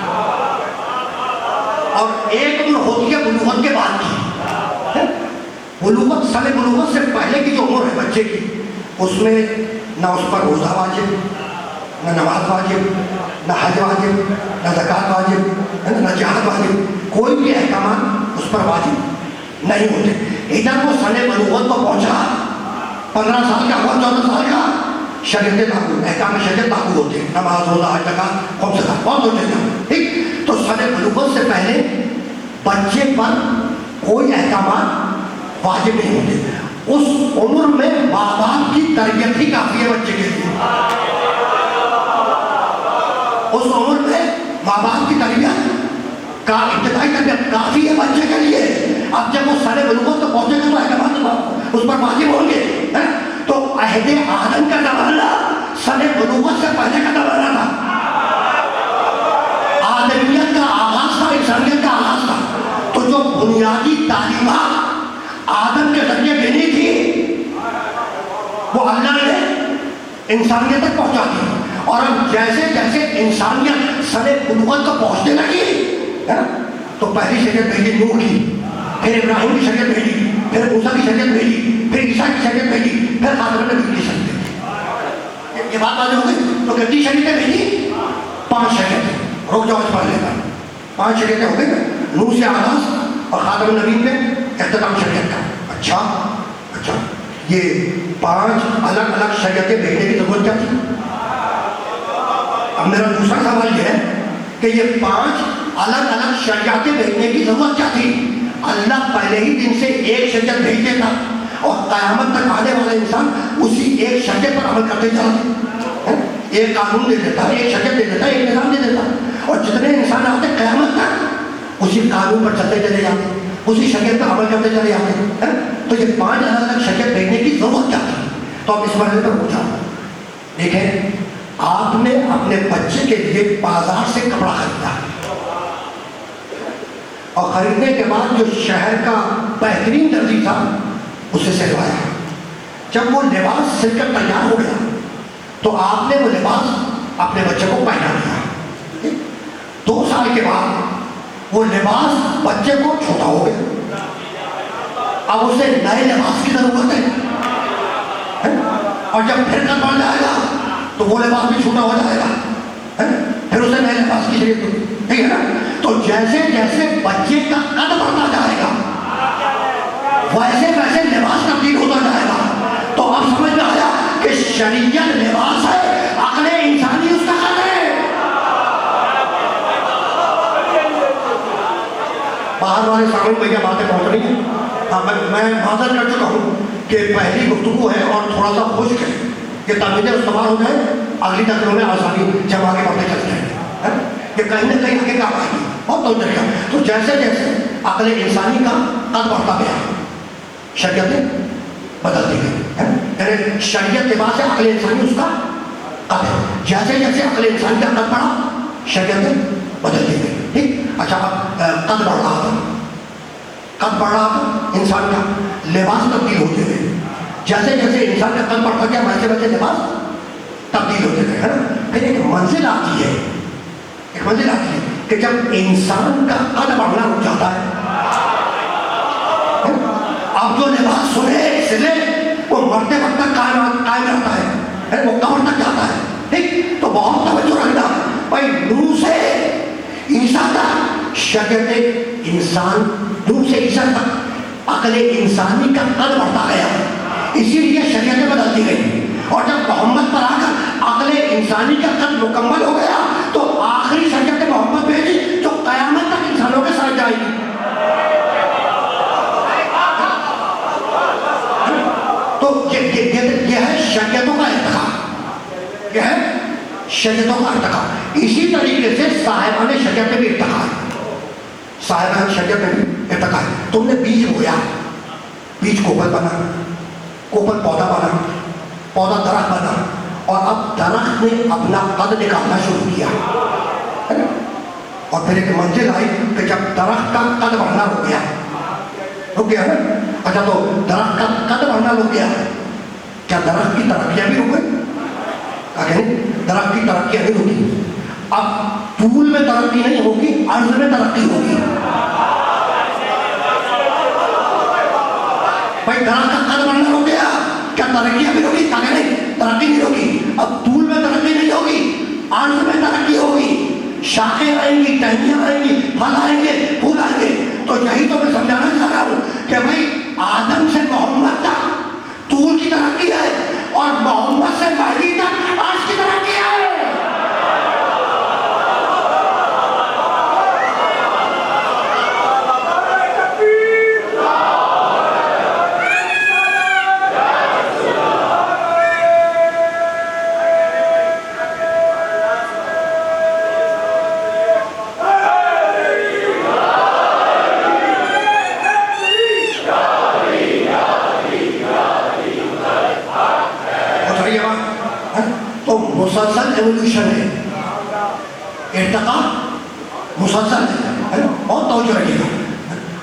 اور ایک عمر ہوتی ہے بلوغت کے بعد کی. بلوغت سن بلوغت سے پہلے کی جو عمر ہے بچے کی، اس میں نہ اس پر روزہ واجب، نہ نماز واجب، نہ حج واجب، نہ زکوٰۃ واجب، نہ جہاد واجب، کوئی بھی احکامات اس پر واجب نہیں ہوتے. ادھر وہ سن بلوغت کو پہنچا، 15 سال کا ہوا، 14 سال کا، شریعت لاگو، احکام شریعت لاگو ہوتے ہیں، نماز روزہ حج زکوٰۃ خمس صلوات بہت ہوتے ہیں. ٹھیک، تو سن بلوغت سے پہلے بچے پر کوئی احکامات واجب نہیں ہوتے. اس عمر میں ماں باپ کی تربیت ہی کافی ہے بچے کے لیے. اس عمر میں ماں باپ کی تربیت کا ابتدائی تربیت کافی ہے بچے کے لیے. اب جب وہ سارے بلوغت تو پہنچے گا تو احکامات اس پر واجب ہوں گے. تو عہد آدم کا زمانہ سن بلوغت سے پہلے کا زمانہ تھا. آدمیت کا آغاز تھا، انسانیت کا آغاز تھا. تو جو بنیادی تعلیمات آدم کے ذریعے دینی تھی وہ اللہ نے انسانیت تک پہنچا دی. اور اب جیسے جیسے انسانیت سن بلوغت کو پہنچنے لگی تو پہلی شریعت بھیجی نوح کی، پھر ابراہیم کی شریعت بھیجی، پھر موسیٰ کی شریعت بھیجی، پھر عیسیٰ کی شریعت بھیجی، پھر خاتم النبیین کی شریعت بھیجی. یہ بات واضح ہو گئی. تو کتنی شریعتیں بھیجی؟ 5 شریعتیں. رک جاؤ اس پڑھ لے کر. 5 شریعتیں ہو گئی، نوح سے آغاز اور خاتم النبیین میں اختتام شریعت کا. اچھا یہ 5 الگ الگ شریعتیں بھیجنے کی ضرورت کیا تھی؟ اب میرا دوسرا سوال یہ ہے کہ یہ 5 الگ الگ شریعتیں بھیجنے کی ضرورت کیا تھی؟ اللہ پہلے ہی دن سے ایک شریعت بھیج دیتا اور قیامت تک آنے والا انسان اسی ایک شریعت پر عمل کرتے جاتے. ایک قانون دے دیتا، ایک شریعت دے دیتا، ایک نظام دے دیتا، اور جتنے انسان آتے قیامت تک اسی قانون پر چلتے چلے جاتے، اسی شریعت پر عمل کرتے چلے جاتے. تو یہ 5 الگ الگ شریعت بھیجنے کی ضرورت کیا تھی؟ تو اب اس مرحلے پر پوچھا. دیکھیں، آپ نے اپنے بچے کے لیے بازار سے کپڑا خریدا اور خریدنے کے بعد جو شہر کا بہترین درزی تھا اسے سلوایا. جب وہ لباس سل کر تیار ہو گیا تو آپ نے وہ لباس اپنے بچے کو پہنا دیا. 2 سال کے بعد وہ لباس بچے کو چھوٹا ہو گیا، اب اسے نئے لباس کی ضرورت ہے، اور جب پھر کر پڑ جائے گا تو وہ لباس بھی چھوٹا ہو جائے گا. پھر اسے نئے لباس کی شریعت ہوگی، ٹھیک ہے نا؟ تو جیسے جیسے بچے کا قد بڑھتا جائے گا ویسے ویسے لباس تبدیل ہوتا جائے گا. تو اب سمجھ میں آیا کہ شریعت لباس ہے، عقل انسانی اس کا قد ہے. باہر والے سامنے بھیا باتیں پہنچ رہی ہیں. ہاں میں معذرت کر چکا ہوں کہ پہلی گفتگو ہے اور تھوڑا سا خشک ہے، یہ تمیزیں استعمال ہو جائیں اگلی تقریروں میں آسانی جب آگے بڑھتے چلتے ہیں، یہ کہیں نہ کہیں آگے کام آئے گی. بہت تو طریقہ. تو جیسے جیسے عقل انسانی کا قد بڑھتا گیا شریعتیں بدلتی گئی. یعنی شریعت لباس ہے، عقل انسانی اس کا قد ہے. جیسے جیسے عقل انسانی کا قد بڑھا شریعتیں بدلتی گئی. ٹھیک. اچھا اب قد بڑھ رہا تھا، قد بڑھ رہا تھا انسان کا، لباس تبدیل ہوتے گئے. جیسے جیسے انسان کا قد بڑھتا گیا ویسے ویسے لباس تبدیل ہوتے گئے، ہے نا. پھر ایک منزل آتی ہے، ایک منزل آتی ہے کہ جب انسان کا قد بڑھنا رک جاتا ہے، اب جو لباس سنے سلے وہ مرتے وقت تک قائم رہتا ہے، وہ قبر تک جاتا ہے. ٹھیک. تو بہت توجہ رکھنا بھائی، نوح سے عیسیٰ تک شریعت انسان، نوح سے عیسیٰ تک عقل انسانی کا قد بڑھتا گیا، اسی لیے شریعتیں بدلتی گئی. اور جب محمد پر آ کر عقل انسانی کا قد مکمل ہو گیا تو آخری شریعت محمد بھیجی جو قیامت تک انسانوں کے ساتھ جائے گی. تو یہ ہے شریعتوں کا ارتقا، یہ ہے شریعتوں کا ارتقا. اسی طریقے سے صاحبان شریعت میں بھی ارتقا ہے، صاحبان شریعت میں بھی ارتقا ہے. تم نے بیج بویا، بیج کوپل بنا، کوپل پودا بنا، پودا درخت بنا، اور اب درخت نے اپنا قد نکالنا شروع کیا. اور پھر ایک منزل آئی کہ جب درخت کا قد بڑھنا رک گیا نا. اچھا تو درخت کا قد بڑھنا رک گیا، کیا درخت کی ترقیاں بھی رک گئی؟ درخت کی ترقیاں نہیں ہوگی. اب طول میں ترقی نہیں ہوگی، عرض میں ترقی ہوگی. بھائی درخت کا قد بڑھنا رک گیا، کیا ترقیاں بھی ہوگی؟ اگر نہیں، ترقی نہیں ہوگی. اب طول میں ترقی نہیں ہوگی، عرض میں ترقی ہوگی. شاخیں آئیں گی، ٹہنیاں آئیں گی، پھل آئیں گے، پھول آئیں گے. تو یہی تو میں سمجھانا چاہ رہا ہوں کہ بھائی آدم سے محمد تک طول کی ترقی ہے، اور محمد سے مہدی تک عرض کی ترقی ہے. تو مسلسل ایولیوشن ہے، ارتقا مسلسل ہے. بہت توجہ رکھیے گا.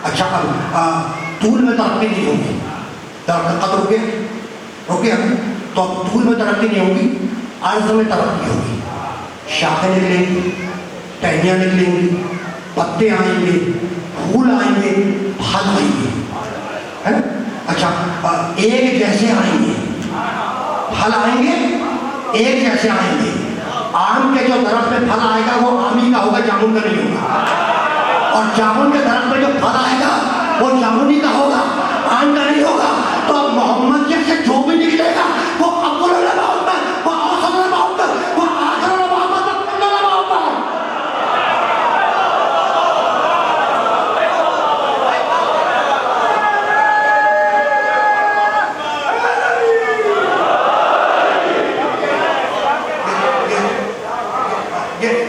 اچھا اب طول میں ترقی نہیں ہوگی، درخت قد رک گیا تو اب طول میں ترقی نہیں ہوگی، عرض میں ترقی ہوگی. شاخیں نکلیں گی، ٹہنیاں نکلیں گی، پتے آئیں گے، پھول آئیں گے، پھل آئیں گے، ہے نا. اچھا ایک جیسے آئیں گے، پھل آئیں گے ایک جیسے آئیں گے. آم کے جو درخت میں پھل آئے گا وہ آم ہی کا ہوگا، جامن کا نہیں ہوگا. اور جامن کے درخت میں جو پھل آئے گا وہ جامنی کا ہوگا، آم کا نہیں ہوگا. تو اب محمد جیسے جو بھی نکلے گا وہ اول النبوت میں، وہ اوسط النبوت میں، وہ آخر النبوت میں، کل النبوت میں.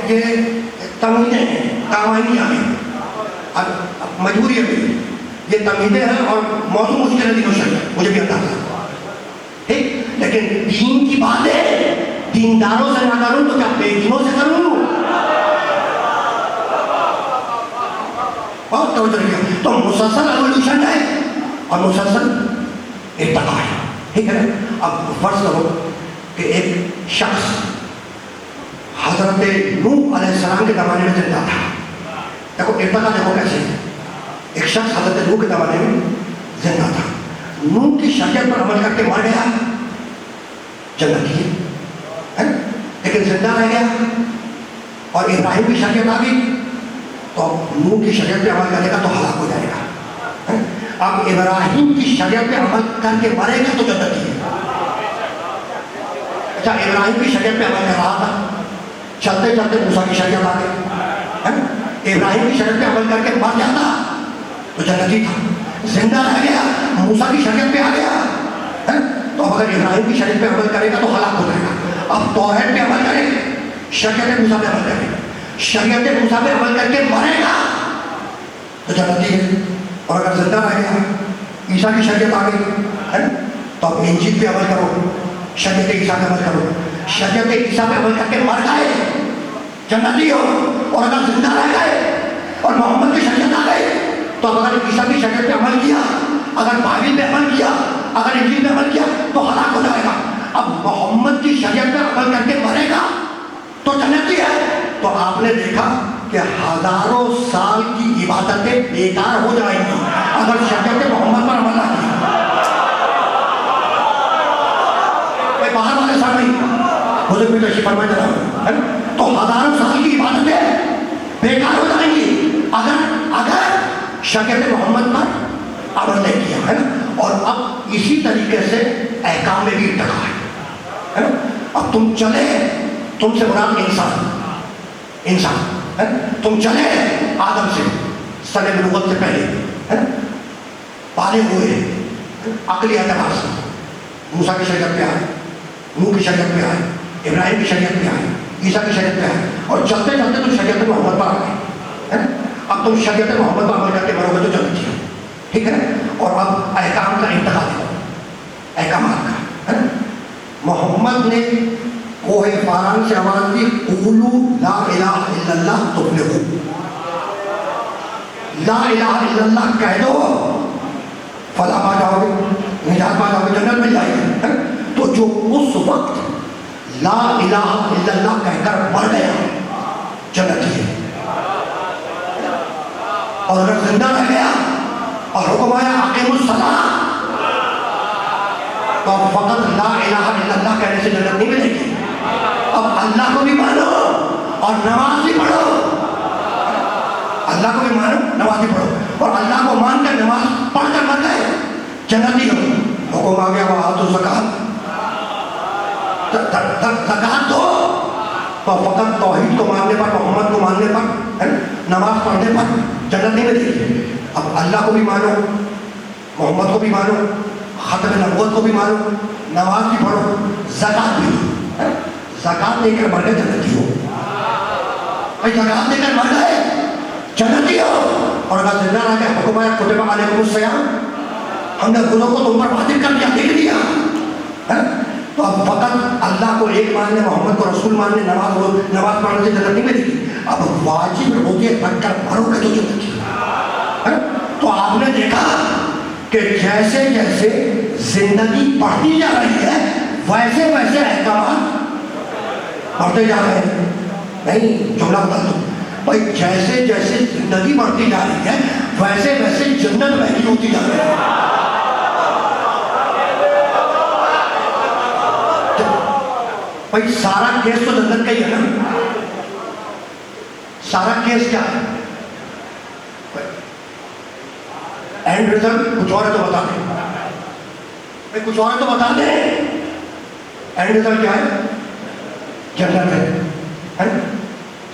یہ تمیزیں ہیں، قوانین ہیں، اب مجبوری ہے. یہ تمیزیں ہیں اور موضوع مشکل ہے دینوں شریعت، مجھے بھی اندازہ ہے. ٹھیک. لیکن دین کی باتیں دینداروں سے نہ کروں تو کیا بے دینوں سے کروں؟ بہت توجہ رکھیے. تو مسلسل ایولیوشن ہے اور مسلسل ارتقا ہے. ٹھیک ہے. اب فرض کرو کہ ایک شخص حضرت نوح علیہ السلام کے زمانے میں زندہ تھا. دیکھو ارتقا دیکھو کیسے. ایک شخص حضرت نوح کے زمانے میں زندہ تھا، نوح کی شریعت پر عمل کر کے مر گیا، جنت کی ہے، لیکن زندہ رہ گیا. اور ابراہیم کی شریعت آ گئی تو نوح کی شریعت پہ عمل کرے گا تو ہلاک ہو جائے گا. اب ابراہیم کی شریعت پہ عمل کر کے مرے گا تو جنتی ہے. اچھا ابراہیم کی شریعت پہ عمل کر رہا تھا, چلتے چلتے موسیٰ کی شریعت آ گئی, ابراہیم کی شریعت پہ عمل کر کے مر جاتا تو جنتی تھا. زندہ رہ گیا, موسیٰ کی شریعت پہ آ گیا تو اگر ابراہیم کی شریعت پہ عمل کرے گا تو ہلاک ہو جائے گا. اب توحید پہ عمل کرے, شریعت موسیٰ پہ عمل کرے, شریعت موسیٰ پہ عمل کر کے مرے گا تو جنتی ہے. اور اگر زندہ رہ گیا, عیسیٰ کی شریعت آ گئی تو اب انجیل پہ عمل کرو, شریعت عیسیٰ پہ عمل کرو. شریعت عیسیٰ پہ عمل کر کے مر گئے جنتی ہو. اور اگر زندہ رہ گئے اور محمد کی شریعت آ گئی تو اب اگر عیسیٰ کی شریعت پہ عمل کیا, اگر بائبل پہ عمل کیا, اگر انجیل پہ عمل کیا تو ہلاک ہو جائے گا. اب محمد کی شریعت پہ عمل کر کے مرے گا تو جنتی ہے. تو آپ نے دیکھا کہ ہزاروں سال کی عبادتیں بیکار ہو جائیں گی اگر شریعت محمد پر عمل نہ کیا. باہر والے سامنے حضور بھی تشریف فرمائے جناب, تو ہزاروں سال کی عبادتیں بیکار ہو جائیں گی اگر شریعت محمد پر عمل نہیں کیا ہے نا. اور اب اسی طریقے سے احکام میں بھی ارتقا ہے نا. اب تم چلے, تم سے مراد انسان تم چلے آدم سے سن نبوت سے پہلے پالے ہوئے عقلی اعتبار سے موسیٰ کی شریعت پہ آئے, نوح کی شریعت پہ آئے, ابراہیم کی شریعت پہ آئے, عیسیٰ کی شریعت پہ آئے, اور چلتے چلتے تم شریعت محمد پر آ گئے. اب تم شریعت محمد پر عمل کر کے مرو گے تو جنتی ہے, ٹھیک ہے. اور اب احکام کا انتقال کرو, احکامات کا. محمد نے کوہ فاران سے آواز دی, قولوا لا الہ الا اللہ تفلحوا, لا الہ الا اللہ کہہ دو فلاح پا جاؤ گے, نجات پا جاؤ گے, جنت مل جائے گی. تو جو اس وقت لا الہ الا اللہ کہہ کر مر گیا جنتی ہے. اور اگر زندہ رہ گیا اور حکم آیا اقیموا الصلاۃ تو فقط لا الہ الا اللہ کہنے سے جنت نہیں ملے گی. اب اللہ کو بھی مانو اور نماز بھی پڑھو, اللہ کو بھی مانو نماز بھی پڑھو, اور اللہ کو مان کر نماز پڑھ کر مر گئے جنتی ہو. حکم آ گیا وآتوا الزکاۃ, زکات دو, تو فقط توحید کو ماننے پر, محمد کو ماننے پر, نماز پڑھنے پر جنت نہیں ملے گی. اب اللہ کو بھی مانو, محمد کو بھی مانو, ختم نبوت کو بھی مانو, نماز بھی پڑھو, زکات بھی دو. زکات دے کر مر گئے جنتی ہو. بھائی زکات دے کر مر گئے جنتی ہو. اور اگر زندہ رہ گئے حکم آیا کتب علیکم الصیام, ہم نے گناہوں کو تم پر واجب کر دیا, لکھ دیا. تو اب فقط اللہ کو ایک ماننے, محمد کو رسول ماننے, نماز پڑھنے سے جنت نہیں ملے گی. اب واجب روزے رکھ کر مرو گے تو جنت ہے. تو آپ نے دیکھا کہ جیسے جیسے زندگی بڑھتی جا رہی ہے ویسے ویسے احکامات بڑھتے جا رہے ہیں. نہیں, جملہ بتا دو بھائی, جیسے جیسے زندگی بڑھتی جا رہی ہے ویسے ویسے جنت مہنگی ہوتی جا رہی ہے. بھائی سارا کیس تو جنت کا ہی ہے نا. سارا کیس کیا ہے, اینڈ ریزلٹ کچھ اور ہے تو بتا دیں بھائی, کچھ اور ہے تو بتا دیں. اینڈ ریزلٹ کیا ہے, جنت ہے,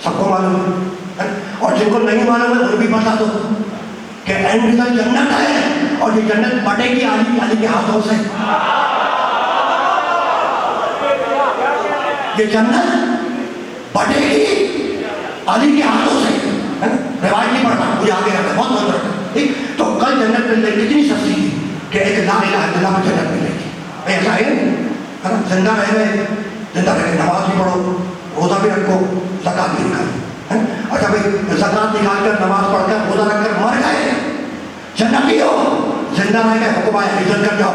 سب کو معلوم ہے. اور جن کو نہیں معلوم ہے انہیں بھی بتا دو کہ اینڈ ریزلٹ جنت ہے, اور یہ جنت بٹے گی علی کے ہاتھوں سے. یہ جنت بٹے گی علی کے ہاتھوں سے. روایت نہیں پڑھتا, مجھے آگے رکھتا ہے, بہت بہت رکھتا ہے, ٹھیک. تو کل جنت ملنے کتنی سستی تھی کہ ایک لا الہ الا اللہ میں جنت ملے گی. ایسا ہے زندہ رہ گئے, زندہ رہ گئے, نماز بھی پڑھو, روزہ بھی رکھو, زکات بھی نکالو. اچھا بھائی زکات نکال کر, نماز پڑھ کر, روزہ رکھ کر مر گئے جنتی ہو. زندہ رہ گئے حکم آیا ہجرت کر جاؤ,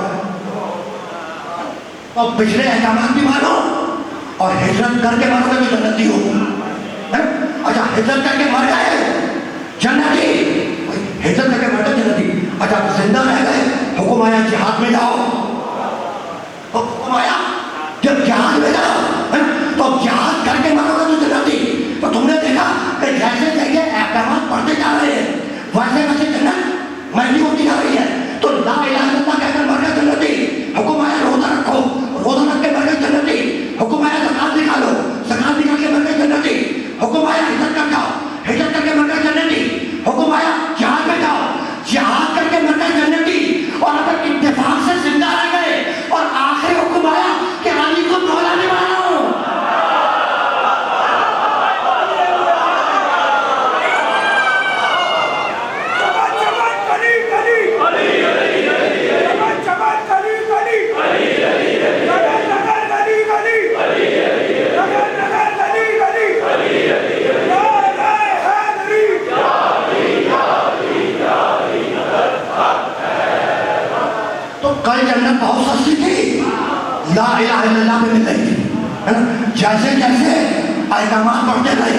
اور پچھلے احکامات بھی مانو اور ہجرت کر کے مرو گے تو جنتی ہو. اچھا ہجرت کر کے مر گئے جنتی, ہجرت کر کے مر گئے جنتی. اچھا زندہ رہ گئے حکم آیا جہاد میں جاؤ, حکم آیا جب جہاد میں جاؤ تو جہاد کر کے مرو گے تو جنتی. تو تم نے ویسے ویسے جنت مہنگی ہوتی جا رہی ہے. تو لا الہ الا اللہ کہہ کر مر گئے جنتی. حکم آیا روزہ رکھو, روزہ رکھ کے مر گئے جنتی. حکم آیا زکات نکالو, زکات نکال کے مر گئے جنتی. حکم آیا ہجرت کر جاؤ, ہجرت کر کے مر گئے جنتی. حکم آیا جہاد میں جاؤ, جہاد کر کے مر گئے جنتی. اور اگر اتفاق سے زندہ رہ گئے اور آخری حکم آیا کہ علی کو مولا نہیں مانو, کل جنت بہت سستی تھی, لا الہ الا اللہ میں مل رہی تھی, ہے نا. جیسے جیسے احکامات بڑھتے گئے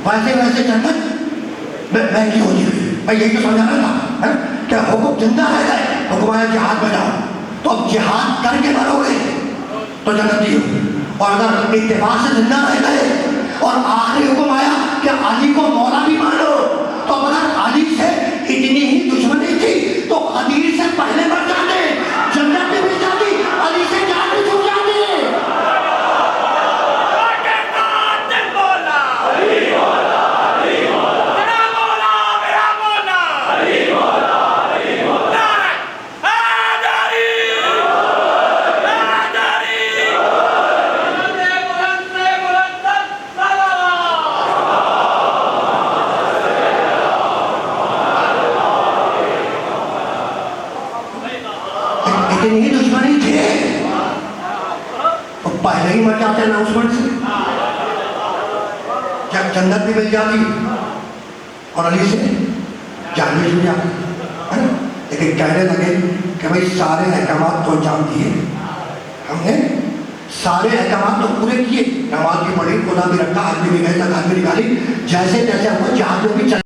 ویسے ویسے جنت مہنگی ہوتی گئی. میں یہی تو سمجھانا تھا کہ حکم زندہ رہ گئے, حکم آیا جہاد میں جاؤ, تو اب جہاد کر کے مرو گے تو جنتی ہو. اور اگر اتفاق سے زندہ رہ گئے اور آخری حکم آیا کہ علی کو مولا بھی مانو, تو اگر علی سے اتنی ہی دشمنی تھی تو غدیر سے پہلے مر جاتے, جنت بھی مل جاتی, علی سے جان بھی چھوٹ جاتی. اتنی دشمنی تھی اور پہلے ہی مر جاتے اناؤنسمنٹ سے, جب جنت بھی مل جاتی اور علی سے جان بھی چھوٹ جاتی. لیکن کہنے لگے کہ بھائی سارے احکامات تو انجام دیے ہم نے, سارے احکامات تو پورے کیے, نماز بھی پڑھی, خدا بھی رکھا, آدمی بھی گئے, زکات بھی نکالی, جیسے جیسے ہوا جہاد میں بھی چل.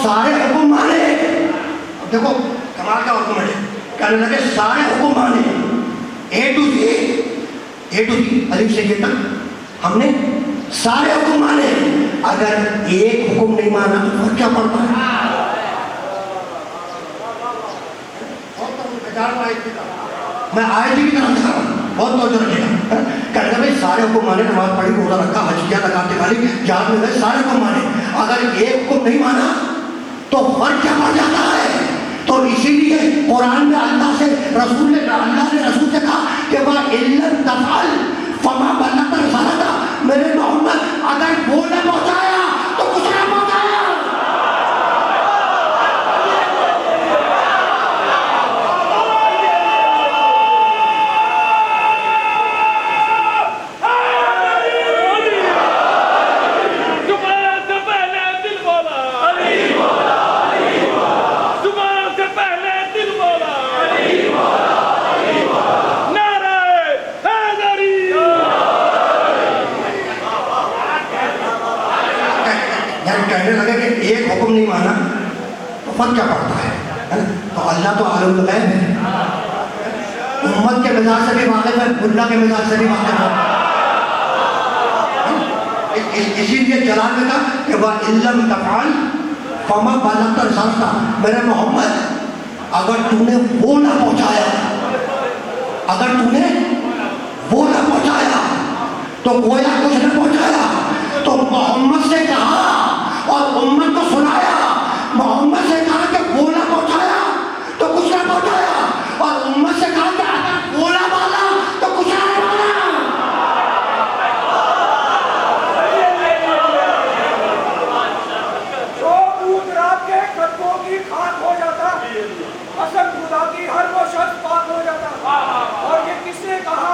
سارے حکم مانے. اب دیکھو کمال کا حکم ہے, کہنے لگے سارے حکم مانے, اے ٹو زی الف سے یہ تک ہم نے سارے حکم مانے. اگر ایک حکم نہیں مانا تو فرق کیا پڑتا ہے؟ میں آیت کی طرف دکھا رہا ہوں, بہت توجہ رکھیے گا. کہنے لگے سارے حکم مانے, نماز پڑھی, روزہ رکھا, حج کیا, زکات نکالی, جہاد میں گئے, سارے حکم مانے. اگر ایک حکم نہیں مانا تو فرق کیا پڑ جاتا ہے؟ تو اسی لیے قرآن میں اللہ سے رسول نے رسول سے کہا کہ وَإِلَّمْ تَفْعَلْ فَمَا بَلَّغْتَ رِسَالَتَهُ, میرے محمد اگر وہ نہ پہنچایا تو کچھ نہ پہنچایا. کہنے لگے کہ ایک حکم نہیں مانا تو فرق کیا پڑتا ہے؟ تو اللہ تو عالم الغیب ہے, امت کے مزاج سے بھی واقف ہے, اللہ کے مزاج سے بھی واقف ہے. اسی لیے جلال میں کہا کہ وَإِلَّمْ تَفْعَلْ فَمَا بَلَغْتَ رِسَالَتَهُ, میرے محمد اگر تو نے وہ نہ پہنچایا, اگر تو نے وہ نہ پہنچایا تو گویا کچھ نہ پہنچایا. تو محمد سے کہا اور امت کو سنایا, محمد سے کہا کہ وہ نہ پہنچایا تو کچھ نہ پہنچایا, اور امت سے کہا کہ اگر وہ نہ مانا تو کچھ نہ مانا. جو دودھ رات کے قدموں کی خاک ہو جاتا, قسم خدا کی ہر وہ شخص پاک ہو جاتا. اور یہ کس نے کہا,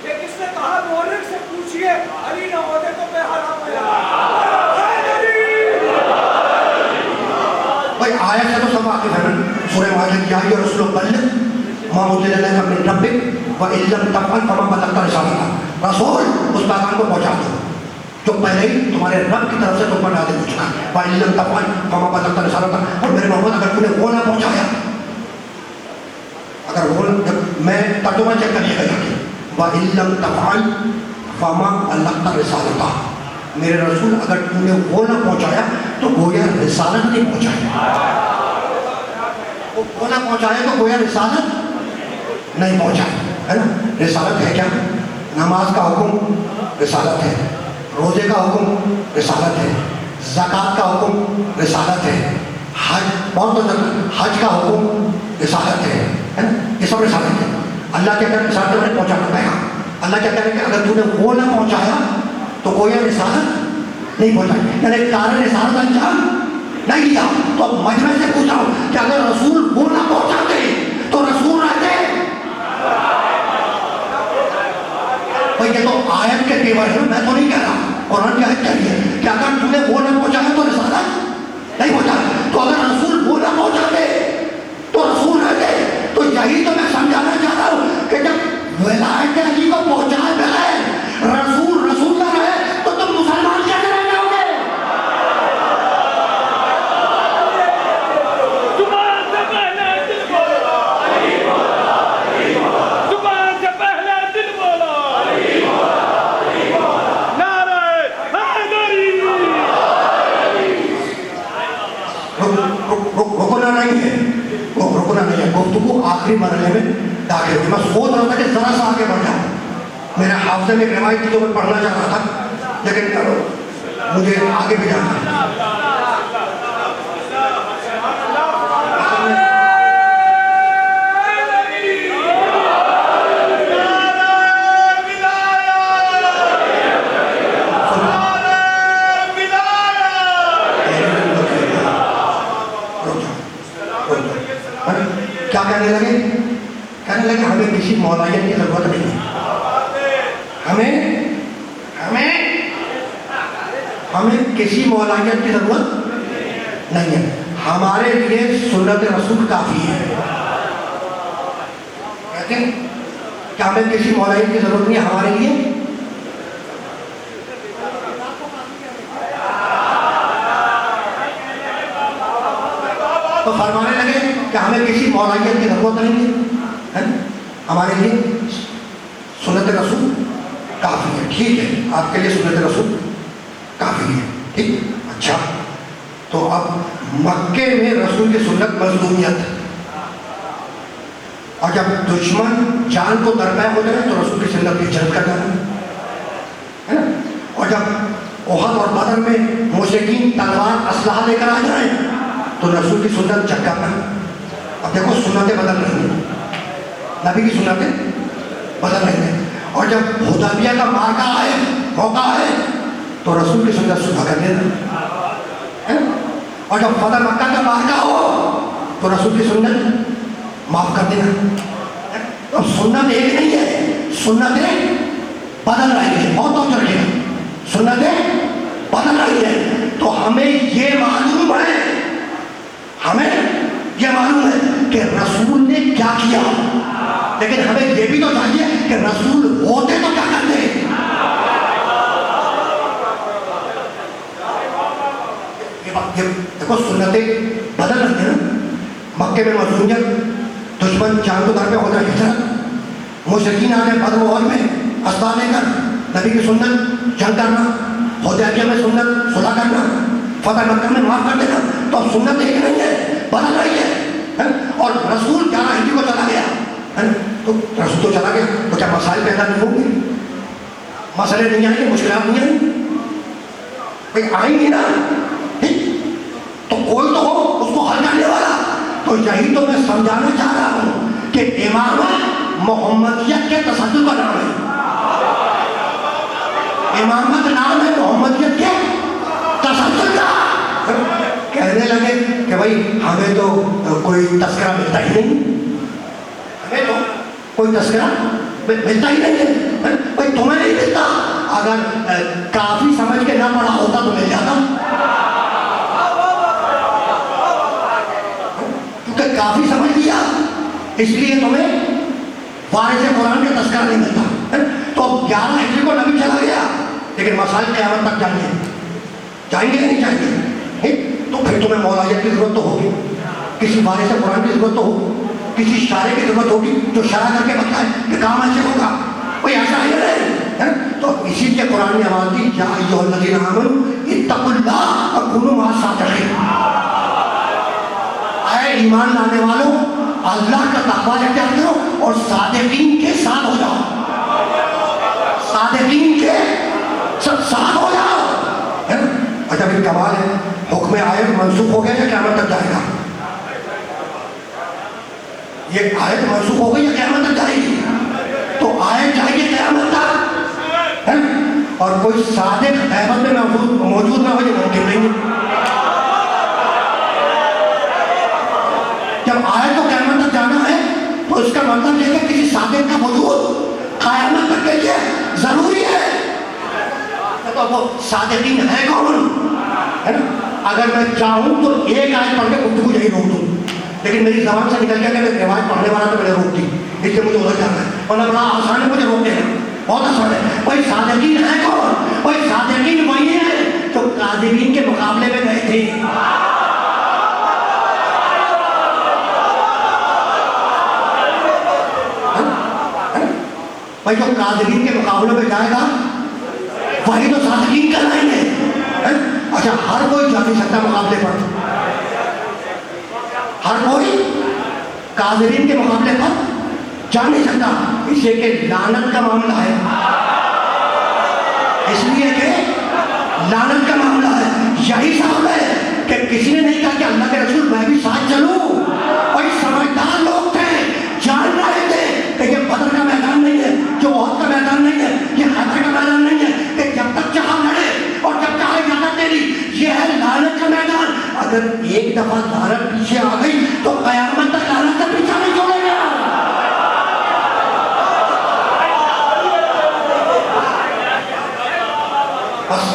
یہ کس نے کہا, مورخ سے پوچھئے, علی نہ ہوتے تو بے حرام ہو جاتا. بھائی آیت سے تو سب واقف ہے نا, سورہ ماجد کیا ہے, رسول بلغ ما انزل الیک من ربک وان لم تفعل فما بلغت رسالتہ, رسول اس پیغام کو پہنچا دو جو پہلے ہی تمہارے رب کی طرف سے تم پر نازل ہو چکا, وان لم تفعل فما بلغت رسالتہ. اور میرے محمد اگر تم نے وہ نہ پہنچایا, اگر وہ, میں ترجمہ چیک کریے گا, وَإِن لَّمْ تَفْعَلْ فَمَا بَلَّغْتَ رِسَالَتَهُ، میرے رسول اگر تم نے وہ نہ پہنچایا تو گویا رسالت نہیں پہنچائی، وہ نہ پہنچایا تو گویا رسالت نہیں پہنچائی، ہے نا؟ رسالت ہے کیا؟ نماز کا حکم رسالت ہے، روزے کا حکم رسالت ہے، زکوٰۃ کا حکم رسالت ہے، حج حج کا حکم رسالت ہے نا؟ یہ سب رسالت ہے۔ اللہ کیا کہہ رہے ہیں؟ رسالت نے پہنچانا پیغام۔ اللہ کیا کہہ رہے ہیں کہ اگر تو نے وہ نہ پہنچایا تو کوئی رسالت نہیں پہنچائی، یعنی کار رسالت انجام نہیں دیا۔ تو اب مجمع سے پوچھ رہا ہوں کہ اگر رسول وہ نہ پہنچاتے تو رسول رہتے؟ بھائی یہ تو آیت کے تیور ہے، میں تو نہیں کہہ رہا، قرآن کی آیت کہہ رہی ہے کہ اگر تو نے وہ نہ پہنچایا تو رسالت نہیں پہنچایا۔ تو اگر رسول وہ نہ پہنچاتے تو رسول رہتے۔ تو یہی تو میں سمجھانا چاہ رہا ہوں کہ جب ولایت علی کو پہنچائے بغیر رسول نہ رہے تو تم مسلمان کیسے رہ جاؤ گے؟ زبان سے پہلے دل بولا، زبان سے پہلے دل بولا، نعرہ حیدری۔ رکنا نہیں ہے، رکنا نہیں ہے، گفتگو آخری مرحلے میں داخل ہوئی۔ میں سوچ رہا تھا کہ ذرا سا آگے بڑھ جاؤں، میرے حافظے میں ایک روایت تھی جو میں پڑھنا چاہ رہا تھا، لیکن مجھے آگے بھی جانا ہے۔ کیا کہنے لگے؟ کہنے لگے ہمیں کسی مولائیت کی ضرورت نہیں ہے، ہمیں کسی مولائیت کی ضرورت نہیں ہے، ہمارے لیے سنت رسول کافی ہے۔ کہتے ہیں کہ ہمیں کسی مولائیت کی ضرورت نہیں ہے، ہمارے لیے تو فرمانے لگے کہ ہمیں کسی مولائیت کی ضرورت نہیں ہے، ہمارے لیے سنت رسول کافی ہے۔ ٹھیک ہے، آپ کے لیے سنت رسول کافی ہے، ٹھیک۔ اچھا، تو اب مکے میں رسول کی سنت مظلومیت، اور جب دشمن جان کو درپے ہو جائے تو رسول کی سنت ہجرت کر جانا ہے نا؟ اور جب احد اور بدر میں مشرکین تلوار اسلحہ لے کر آ جائیں تو رسول کی سنت جنگ کرنا۔ اب دیکھو سنتیں بدل رہی ہیں، نبی کی سنتیں بدل رہی ہیں۔ اور جب حدیبیہ کا موقع آئے تو رسول کی سنت صلح کر دینا، اور جب فتح مکہ کا موقع ہو تو رسول کی سنت معاف کر دینا۔ اب سنت ایک نہیں ہے، سنتیں بدل رہی ہیں، بہت توجہ رکھیے گا، سنتیں بدل رہی ہیں۔ تو ہمیں یہ معلوم ہے کہ رسول نے کیا کیا، لیکن ہمیں یہ بھی تو چاہیے کہ رسول ہوتے تو کیا کرتے۔ دیکھو سنتیں بدل رہی ہیں نا، مکے میں مظلومیت، دشمن جان کو در پہ ہو جائے ہجرت، مشرکین آ گئے بدر وحد میں اسلحہ لے کر، نبی کی سنت جنگ کرنا، حدیبیہ میں سنت صلح کرنا، فتح مکہ میں معاف کر دینا۔ تو اب سنت ایک نہیں ہے، بدل رہی ہے۔ اور رسول 11 ہجری کو چلا گیا، تو رسول تو چلا گیا تو کیا مسائل پیدا نہیں ہوں گے؟ مسئلے نہیں آئیں گے، مشکلات نہیں آئیں گی؟ بھائی آئیں گی نا، تو کوئی تو ہو اس کو حل کرنے والا۔ تو یہی تو میں سمجھانا چاہ رہا ہوں کہ امامت محمدیت کے تصدر کا نام ہے، امامت نام ہے محمدیت کے تصدر کا۔ کہنے لگے کہ بھائی ہمیں تو کوئی تذکرہ ملتا ہی نہیں، ہمیں تو کوئی تذکرہ ملتا ہی نہیں ہے۔ بھائی تمہیں نہیں ملتا، اگر کافی سمجھ کے نہ پڑھا ہوتا تو مل جاتا، کیونکہ کافی سمجھ لیا اس لیے تمہیں وارث قرآن کا تذکرہ نہیں ملتا۔ تو اب 11 ہجری کو نبی چلا گیا، لیکن مسائل قیامت تک جائیں گے یا نہیں جائیں گے؟ تو پھر تمہیں مولایت کی ضرورت تو ہوگی، کسی وارث قرآن کی ضرورت تو ہوگی، کسی شارع کی ضرورت ہوگی جو شرح کر کے بتائے کہ کام ایسے ہوگا۔ کوئی ایسا ہے نہیں. تو اسی لیے قرآن نے آواز دی یا ایھا الذین آمنوا اتقوا اللہ وکونوا مع الصادقین. اے ایمان لانے والوں اللہ کا تقویٰ اختیار کرو اور صادقین کے ساتھ ہو جاؤ. صادقین کے ساتھ ہو جاؤ. اچھا پھر کمال ہے, حکم آیت منسوخ ہو گیا یا قیامت تک جائے گا؟ یہ آیت منسوخ ہو گئی یا قیامت تک جائے گی؟ تو آیت جائے گی قیامت تک, اور کوئی صادق غیبت میں موجود نہ ہو یہ ممکن نہیں ہے. جب آیت کو قیامت تک جانا ہے تو اس کا مطلب یہ کہ کسی صادق کا وجود قیامت تک کے لیے ضروری ہے. تو وہ صادقین ہے کون؟ ہے نا, اگر میں چاہوں تو ایک آیت پڑھ کے گفتگو یہی روک دوں, لیکن میری زبان سے نکل گیا کہ میں روایت پڑھنے والا تو میں نے روک دی, اس لیے مجھے ادھر جانا ہے. اور بڑا آسان ہے مجھے روک دینا, بہت آسان ہے. کوئی صادقین ہے کون؟ کوئی صادقین وہی ہے جو کاذبین کے مقابلے میں گئے تھے. بھائی جو کاذبین کے مقابلے میں جائے گا وہی تو صادقین کہلائیں گے. اچھا ہر کوئی جا نہیں سکتا مقابلے پر, ہر کوئی کاذبین کے مقابلے پر جا نہیں سکتا, اس لیے کہ لعنت کا معاملہ ہے. اس لیے کہ لعنت کا معاملہ ہے. یہی سبب ہے کہ کسی نے نہیں کہا کہ اللہ کے رسول میں بھی ساتھ چلوں. اور سمجھدار لوگ تھے, جان رہے تھے کہ یہ بدر کا میدان نہیں ہے, جو احد کا میدان نہیں ہے, یہ خیبر کا میدان نہیں ہے, کہ جب تک چاہا لڑے اور جب چاہے اجازت دے دی. یہ ہے لعنت کا میدان. اگر ایک دفعہ لعنت پیچھے آ گئی تو قیامت تک لعنت کا پیچھا نہیں چھوڑے گا. بس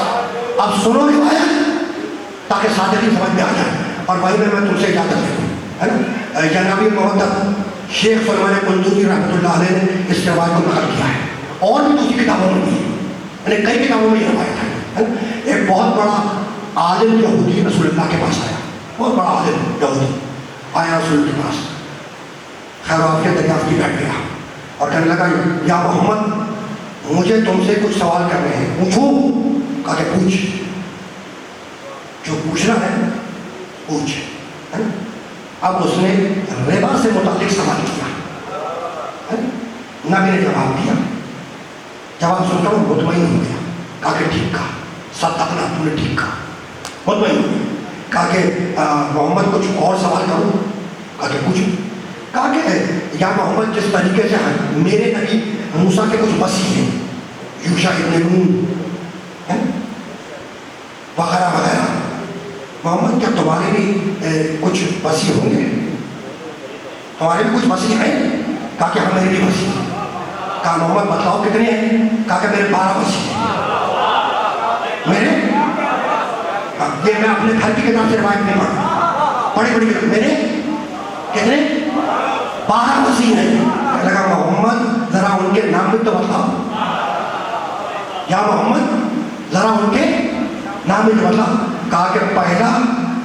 اب سنو روایت تاکہ صادقین سمجھ میں آ جائے, اور وہی میں تم سے اجازت لے لوں, ہے نا. جنابی محترم شیخ سلمان قندوزی رحمۃ اللہ علیہ نے اس روایت کو نقل کیا ہے, اور بھی دوسری کتابوں میں بھی, یعنی کئی کتابوں میں یہ روایت ہے. ایک بہت بڑا عالم یہودی رسول اللہ کے پاس آیا, بہت بڑا عالم یہودی آیا رسول کے پاس, خیر عافیت دریافت کی بیٹھ گیا اور کہنے لگا یا محمد مجھے تم سے کچھ سوال کرنے ہیں, پوچھوں؟ کہا کہ پوچھ, جو پوچھنا ہے پوچھ. اب اس نے ربا سے متعلق سوال کیا, نبی نے جواب دیا. جواب سن کر وہ مطمئن ہو گیا, کہا کہ ٹھیک کہا, صدقنا, تم نے ٹھیک کہا. مطمئن ہو گیا. کہا کہ محمد کچھ اور سوال کروں؟ کہا کہ پوچھو. کہا کہ یا محمد جس طریقے سے میرے نبی موسیٰ کے کچھ وصی ہیں, یوشع ابن نون وغیرہ وغیرہ, محمد کیا تمہارے بھی کچھ وصی ہوں گے؟ تمہارے بھی کچھ وصی ہیں؟ کہا کہ ہاں میرے بھی وصی ہیں. کہا محمد بتلاؤ کتنے ہیں؟ کہا کہ میرے 12 وصی ہیں. میرے یہ میں اپنے گھر کی کتاب سے روایت نہیں پڑھا, پڑھی پڑھی کتاب, میرے کتنے 12 وصی ہیں. کہنے لگا محمد ذرا ان کے نام بھی تو بتلاؤ, یا محمد ذرا ان کے نام بھی تو بتلاؤ. کہا کہ پہلا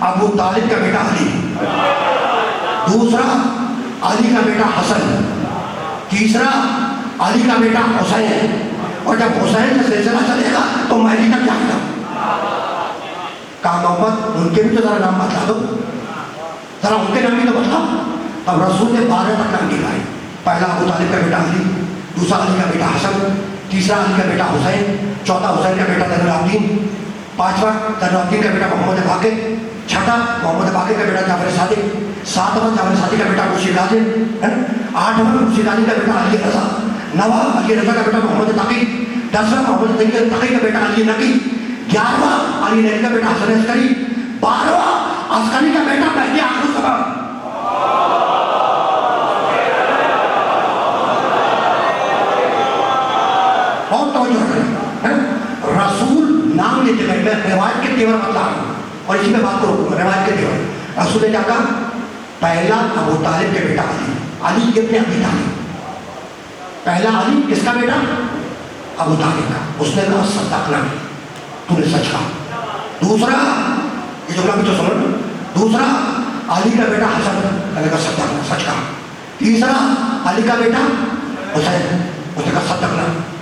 ابو طالب کا بیٹا علی, دوسرا علی کا بیٹا حسن, تیسرا علی کا بیٹا حسین, اور جب حسین کا سلسلہ چلے گا تو مہدی تک جائے گا. کہا محمد ان کے بھی تو ذرا نام بتلا دو, ذرا ان کے نام بھی تو بتلاؤ. اب رسول نے 12 تک نام دکھائے, پہلا ابو طالب کا بیٹا علی, دوسرا علی کا بیٹا حسن, تیسرا علی کا بیٹا حسین, چوتھا حسین کا بیٹا زین العابدین, پانچواں زین العابدین کا بیٹا محمد باقر, چھٹا محمد باقر کا بیٹا جعفر صادق, ساتواں جعفر صادق کا بیٹا مرشد غازی, آٹھواں مرشد غازی کا بیٹا علی رضا, نواں علی رضا کا بیٹا محمد تقی, 10واں محمد تقی کا بیٹا علی نقی, 11واں علی نقی کا بیٹا حسن عسکری, 12واں عسکری کا بیٹا مہدی آخر الزمان. بہت توجہ کریں, رسول نام لیتے ہیں, میں روایت کے تیور بتلا رہا ہوں اور اسی میں بات کو روکوں گا. روایت کے تیور, رسول نے کیا کہا؟ پہلا ابو طالب کے بیٹا علی, علی ابن ابی طالب, پہلا علی کس کا بیٹا؟ ابو طالب کا. اس نے کہا صدقنا, تو نے سچ کہا. دوسرا, یہ جملہ بھی تو سمجھ, دوسرا علی کا بیٹا حسن, میں نے کہا صدقنا, سچ کہا. تیسرا علی کا بیٹا حسین, اس نے کہا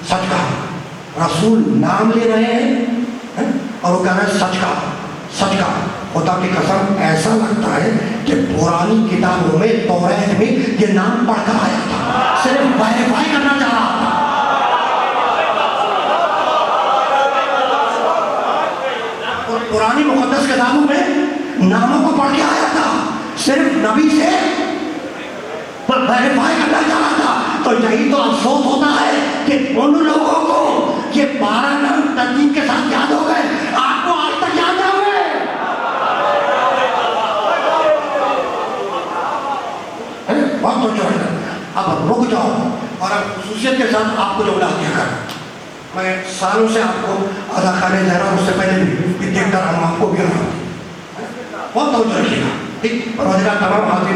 سچ کہا رسول نام لے رہے ہیں اور وہ کہہ رہے ہیں سچ کہا خدا کی قسم ایسا لگتا ہے کہ پرانی کتابوں میں توریت میں یہ نام پڑھ کر آیا تھا صرف ویریفائی کرنا چاہ رہا تھا اور پرانی مقدس کتابوں میں ناموں کو پڑھ کے آیا تھا صرف نبی سے ویریفائی کرنا چاہ رہا تھا تو یہی تو افسوس ہوتا ہے کہ ان لوگوں کو یہ 12 نام ترتیب کے ساتھ یاد ہو گئے آپ کو آج تک یاد نہ ہوئے بہت تو جو ہے اب رک جاؤ اور اب خصوصیت کے ساتھ آپ کو جو بلا دیا کر میں سالوں سے آپ کو اداکارے دے رہا ہوں اس سے پہلے بھی دیکھ کر ہم آپ کو بھی بہت توجہ رکھیے گا ٹھیک اور تمام حاضرین